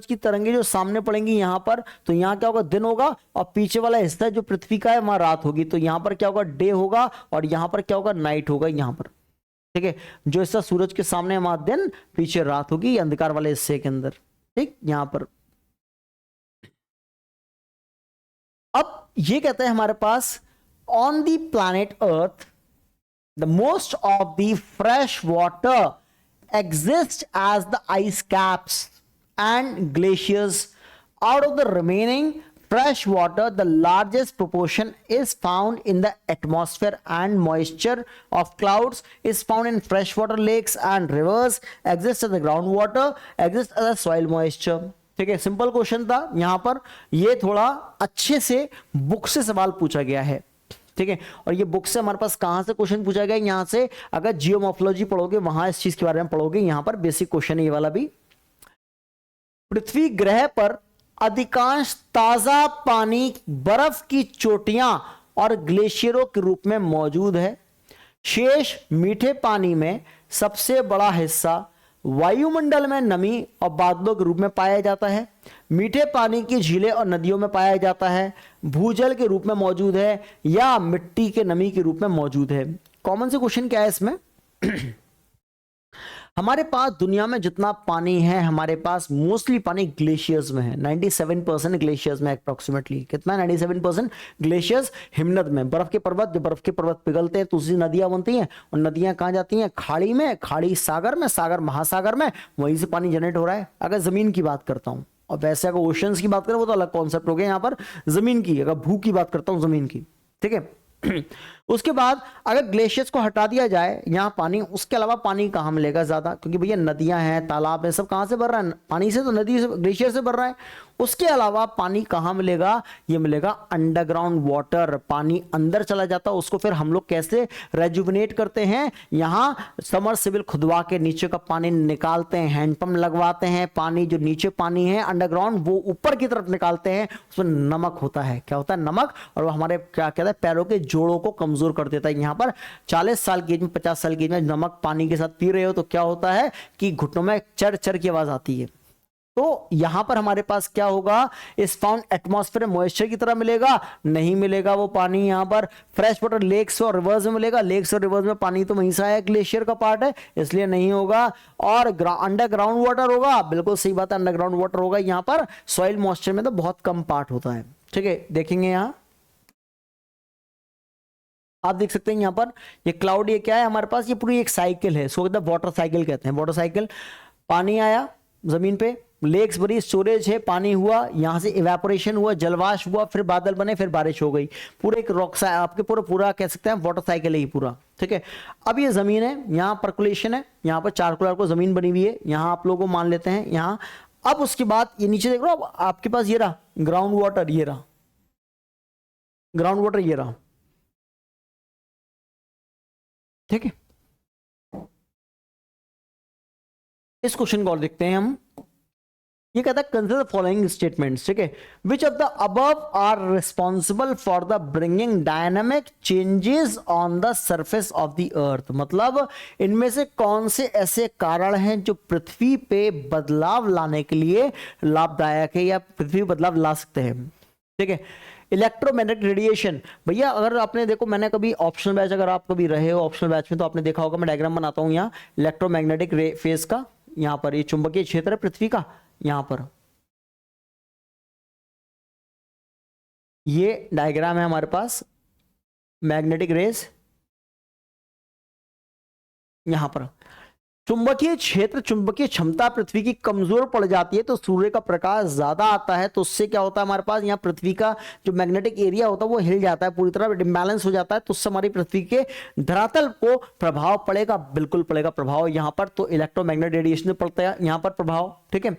की तरंगे जो सामने पड़ेंगी यहां पर, तो यहां क्या होगा? दिन होगा, और पीछे वाला हिस्सा जो पृथ्वी का है वहां रात होगी। तो यहां पर क्या होगा? डे होगा, और यहां पर क्या होगा? नाइट होगा यहां पर। ठीक है, जो हिस्सा सूरज के सामने वहां दिन, पीछे रात होगी अंधकार वाले हिस्से के अंदर। ठीक, यहां पर अब ये कहते हैं हमारे पास, on the planet Earth the most of the fresh water exists as the ice caps and glaciers. Out of the remaining fresh water, the largest proportion is found in the atmosphere, and moisture of clouds is found in freshwater lakes and rivers, exists as the groundwater, exists as a soil moisture. ठीक है, simple question था यहां पर। ये थोड़ा अच्छे से book से सवाल पूछा गया है। ठीक है, और ये बुक से हमारे पास कहां से क्वेश्चन पूछा गया? यहां से अगर जियोमॉर्फोलॉजी पढ़ोगे वहां इस चीज के बारे में पढ़ोगे। यहां पर बेसिक क्वेश्चन है ये वाला भी। पृथ्वी ग्रह पर अधिकांश ताजा पानी बर्फ की चोटियां और ग्लेशियरों के रूप में मौजूद है। शेष मीठे पानी में सबसे बड़ा हिस्सा वायुमंडल में नमी और बादलों के रूप में पाया जाता है। मीठे पानी की झीलें और नदियों में पाया जाता है, भूजल के रूप में मौजूद है, या मिट्टी के नमी के रूप में मौजूद है। कॉमन से क्वेश्चन क्या है इसमें? हमारे पास दुनिया में जितना पानी है, हमारे पास मोस्टली पानी ग्लेशियर्स में है। 97% ग्लेशियर्स में अप्रोक्सीमेटली। कितना? 97% ग्लेशियर्स हिमनद में, बर्फ के पर्वत, जो बर्फ के पर्वत पिघलते हैं तो उससे नदियां बनती हैं, और नदियां कहां जाती हैं? खाड़ी में, खाड़ी सागर में, सागर महासागर में, वहीं से पानी जनरेट हो रहा है। अगर जमीन की बात करता हूं, और वैसे अगर ओशंस की बात करें वो तो अलग कॉन्सेप्ट हो गया। यहां पर जमीन की, अगर भू की बात करता हूं जमीन की, ठीक है। उसके बाद अगर ग्लेशियर्स को हटा दिया जाए यहां पानी, उसके अलावा पानी कहां मिलेगा ज्यादा? क्योंकि भैया नदियां हैं, तालाब है, सब कहां से भर रहा है? पानी से, तो नदी से, ग्लेशियर से भर रहा है। उसके अलावा पानी कहां मिलेगा? ये मिलेगा अंडरग्राउंड वाटर। पानी अंदर चला जाता है, उसको फिर हम लोग कैसे रेजुविनेट करते हैं? यहां समरसेबल खुदवा के नीचे का पानी निकालते हैं, हैंडपंप लगवाते हैं, पानी जो नीचे पानी है अंडरग्राउंड वो ऊपर की तरफ निकालते हैं। उसमें नमक होता है। क्या होता है? नमक। और वो हमारे क्या कहता है? पैरों के जोड़ों को कमजोर कर देता है। यहां पर 40 साल की एज में, 50 साल की एज में नमक पानी के साथ पी रहे हो तो क्या होता है कि घुटनों में चर चर की आवाज आती है। तो यहां पर हमारे पास क्या होगा? इस फाउंड एटमॉस्फेयर मॉइस्चर की तरह मिलेगा? नहीं मिलेगा वो पानी। यहां पर फ्रेश वाटर लेक्स और रिवर्स में मिलेगा। लेक्स और रिवर्स में पानी तो वहीं से आया, ग्लेशियर का पार्ट है, इसलिए नहीं होगा। और अंडरग्राउंड वाटर होगा? बिल्कुल सही बात है, अंडरग्राउंड वाटर होगा। यहां पर सॉइल मॉइस्चर में तो बहुत कम पार्ट होता है। ठीक है, देखेंगे यहां आप देख सकते हैं यहां पर ये क्लाउड, ये क्या है हमारे पास? ये पूरी एक साइकिल है, सो वाटर साइकिल कहते हैं। वाटर साइकिल, पानी आया जमीन पे, लेक्स बनी, स्टोरेज है, पानी हुआ, यहां से इवेपोरेशन हुआ, जलवाष्प हुआ, फिर बादल बने, फिर बारिश हो गई। पूरे एक रॉक आपके पूरा कह सकते हैं वाटर साइकिल है ये पूरा। ठीक है, अब ये जमीन है, यहां पर्कुलेशन है, यहां पर चारकोल को जमीन बनी हुई है, यहां आप लोगों को मान लेते हैं यहां। अब उसके बाद ये नीचे देख रहे हो आपके पास, ये रहा ग्राउंड वाटर, ये रहा ग्राउंड वाटर, ये रहा। ठीक है, इस क्वेश्चन को और देखते हैं हम। ये कहता है कंसिडर फॉलोइंग स्टेटमेंट्स। ठीक है, which of the above are responsible for the bringing dynamic changes on the surface of the earth. मतलब इनमें से कौन से ऐसे कारण हैं जो पृथ्वी पे बदलाव लाने के लिए लाभदायक है या पृथ्वी बदलाव ला सकते हैं। ठीक है, इलेक्ट्रोमैग्नेटिक रेडिएशन। भैया अगर आपने देखो, मैंने कभी ऑप्शनल बैच, अगर आप कभी रहे हो ऑप्शनल बैच में तो आपने देखा होगा, मैं डायग्राम बनाता हूं यहाँ इलेक्ट्रोमैग्नेटिक फेज का। यहां पर ये चुंबकीय क्षेत्र है पृथ्वी का, यहां पर ये डायग्राम है हमारे पास मैग्नेटिक रेस। यहां पर चुंबकीय क्षेत्र, चुंबकीय क्षमता पृथ्वी की कमजोर पड़ जाती है तो सूर्य का प्रकाश ज्यादा आता है, तो उससे क्या होता है हमारे पास यहाँ पृथ्वी का जो मैग्नेटिक एरिया होता है वो हिल जाता है, पूरी तरह इम्बैलेंस हो जाता है, तो उससे हमारी पृथ्वी के धरातल को प्रभाव पड़ेगा, बिल्कुल पड़ेगा प्रभाव यहाँ पर। तो इलेक्ट्रोमैग्नेटिक रेडिएशन पड़ता है यहाँ पर प्रभाव, ठीक है।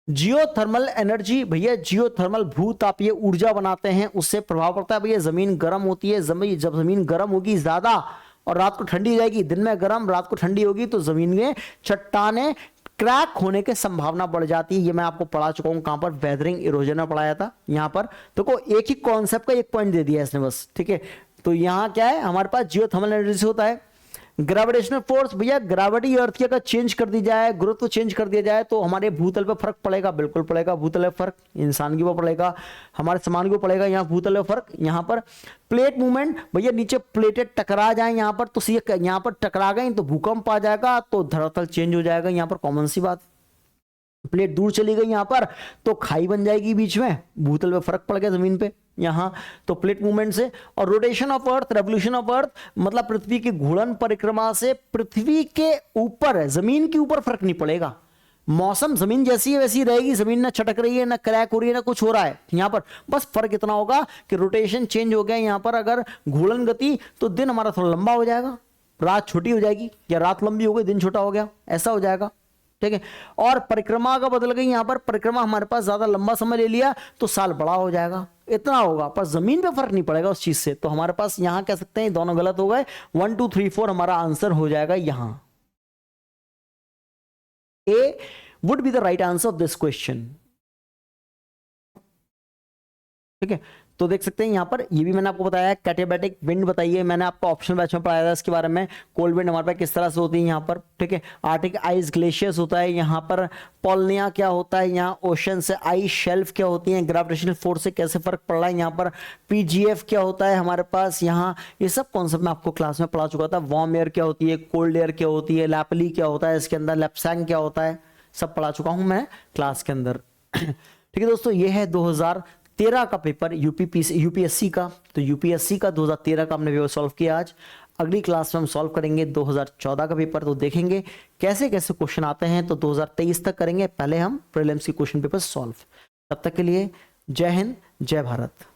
जियोथर्मल एनर्जी, भैया जियोथर्मल भूतापीय ऊर्जा बनाते हैं, उससे प्रभाव पड़ता है। भैया जमीन गर्म होती है, जब जमीन गर्म होगी ज्यादा और रात को ठंडी हो जाएगी, दिन में गर्म रात को ठंडी होगी, तो जमीन में चट्टाने क्रैक होने की संभावना बढ़ जाती है। ये मैं आपको पढ़ा चुका हूं, कहां पर, वेदरिंग इरोजन में पढ़ाया था। यहां पर देखो एक ही कॉन्सेप्ट का एक पॉइंट दे दिया इसने बस, ठीक है। तो यहां क्या है हमारे पास जियोथर्मल एनर्जी से होता है ग्रेविटेशनल फोर्स। भैया ग्रेविटी अर्थ की अगर चेंज कर दी जाए, गुरुत्व चेंज कर दिया जाए तो हमारे भूतल पर फर्क पड़ेगा, बिल्कुल पड़ेगा भूतल पर फर्क, इंसान के ऊपर पड़ेगा, हमारे सामान को पड़ेगा, यहाँ भूतल पर फर्क। यहाँ पर प्लेट मूवमेंट, भैया नीचे प्लेटें टकरा जाए यहाँ पर तो यहाँ पर टकरा गई तो भूकंप आ जाएगा, तो धरातल चेंज हो जाएगा, यहाँ पर कॉमन सी बात। प्लेट दूर चली गई यहां पर तो खाई बन जाएगी बीच में, भूतल पे फर्क पड़ गया जमीन पे यहां, तो प्लेट मूवमेंट से। और rotation of earth, revolution of earth, मतलब पृथ्वी की घूर्णन परिक्रमा से पृथ्वी के ऊपर, जमीन के ऊपर फर्क नहीं पड़ेगा। मौसम जमीन जैसी है वैसी रहेगी, जमीन ना छटक रही है, ना क्रैक हो रही है, ना कुछ हो रहा है यहां पर, बस फर्क इतना होगा कि रोटेशन चेंज हो गया यहां पर। अगर घूर्णन गति तो दिन हमारा थोड़ा लंबा हो जाएगा, रात छोटी हो जाएगी, या रात लंबी हो गई दिन छोटा हो गया, ऐसा हो जाएगा, ठीक है। और परिक्रमा का बदल गई, यहां पर परिक्रमा हमारे पास ज्यादा लंबा समय ले लिया तो साल बड़ा हो जाएगा, इतना होगा, पर जमीन पे फर्क नहीं पड़ेगा उस चीज से। तो हमारे पास यहां कह सकते हैं दोनों गलत हो गए, 1 2 3 4 हमारा आंसर हो जाएगा यहां। A would be the right answer of this question, ठीक है। तो देख सकते हैं यहां पर, ये भी मैंने आपको बताया, कैटाबैटिक विंड बताइए, मैंने आपको ऑप्शनल बैच में पढ़ाया था इसके बारे में। कोल्ड विंड हमारे पास किस तरह से होती है यहां पर, ठीक है। आर्टिक आइस ग्लेशियर्स होता है यहां पर, पोलनिया क्या होता है, यहाँ ओशन से आइस शेल्फ क्या होती है, ग्रेविटेशनल फोर्स से कैसे फर्क पड़ रहा है यहाँ पर, पीजीएफ क्या होता है हमारे पास यहाँ, ये सब कॉन्सेप्ट मैं आपको क्लास में पढ़ा चुका था। वार्म एयर क्या होती है, कोल्ड एयर क्या होती है, लैपली क्या होता है इसके अंदर, लैपसैंग क्या होता है, सब पढ़ा चुका हूं मैं क्लास के अंदर, ठीक है दोस्तों। ये है 2013 का पेपर यूपीएससी का, तो यूपीएससी का 2013 का हमने पेपर सॉल्व किया आज। अगली क्लास में हम सॉल्व करेंगे 2014 का पेपर, तो देखेंगे कैसे कैसे क्वेश्चन आते हैं, तो 2023 तक करेंगे, पहले हम प्रीलिम्स की क्वेश्चन पेपर सॉल्व। तब तक के लिए जय हिंद, जय भारत।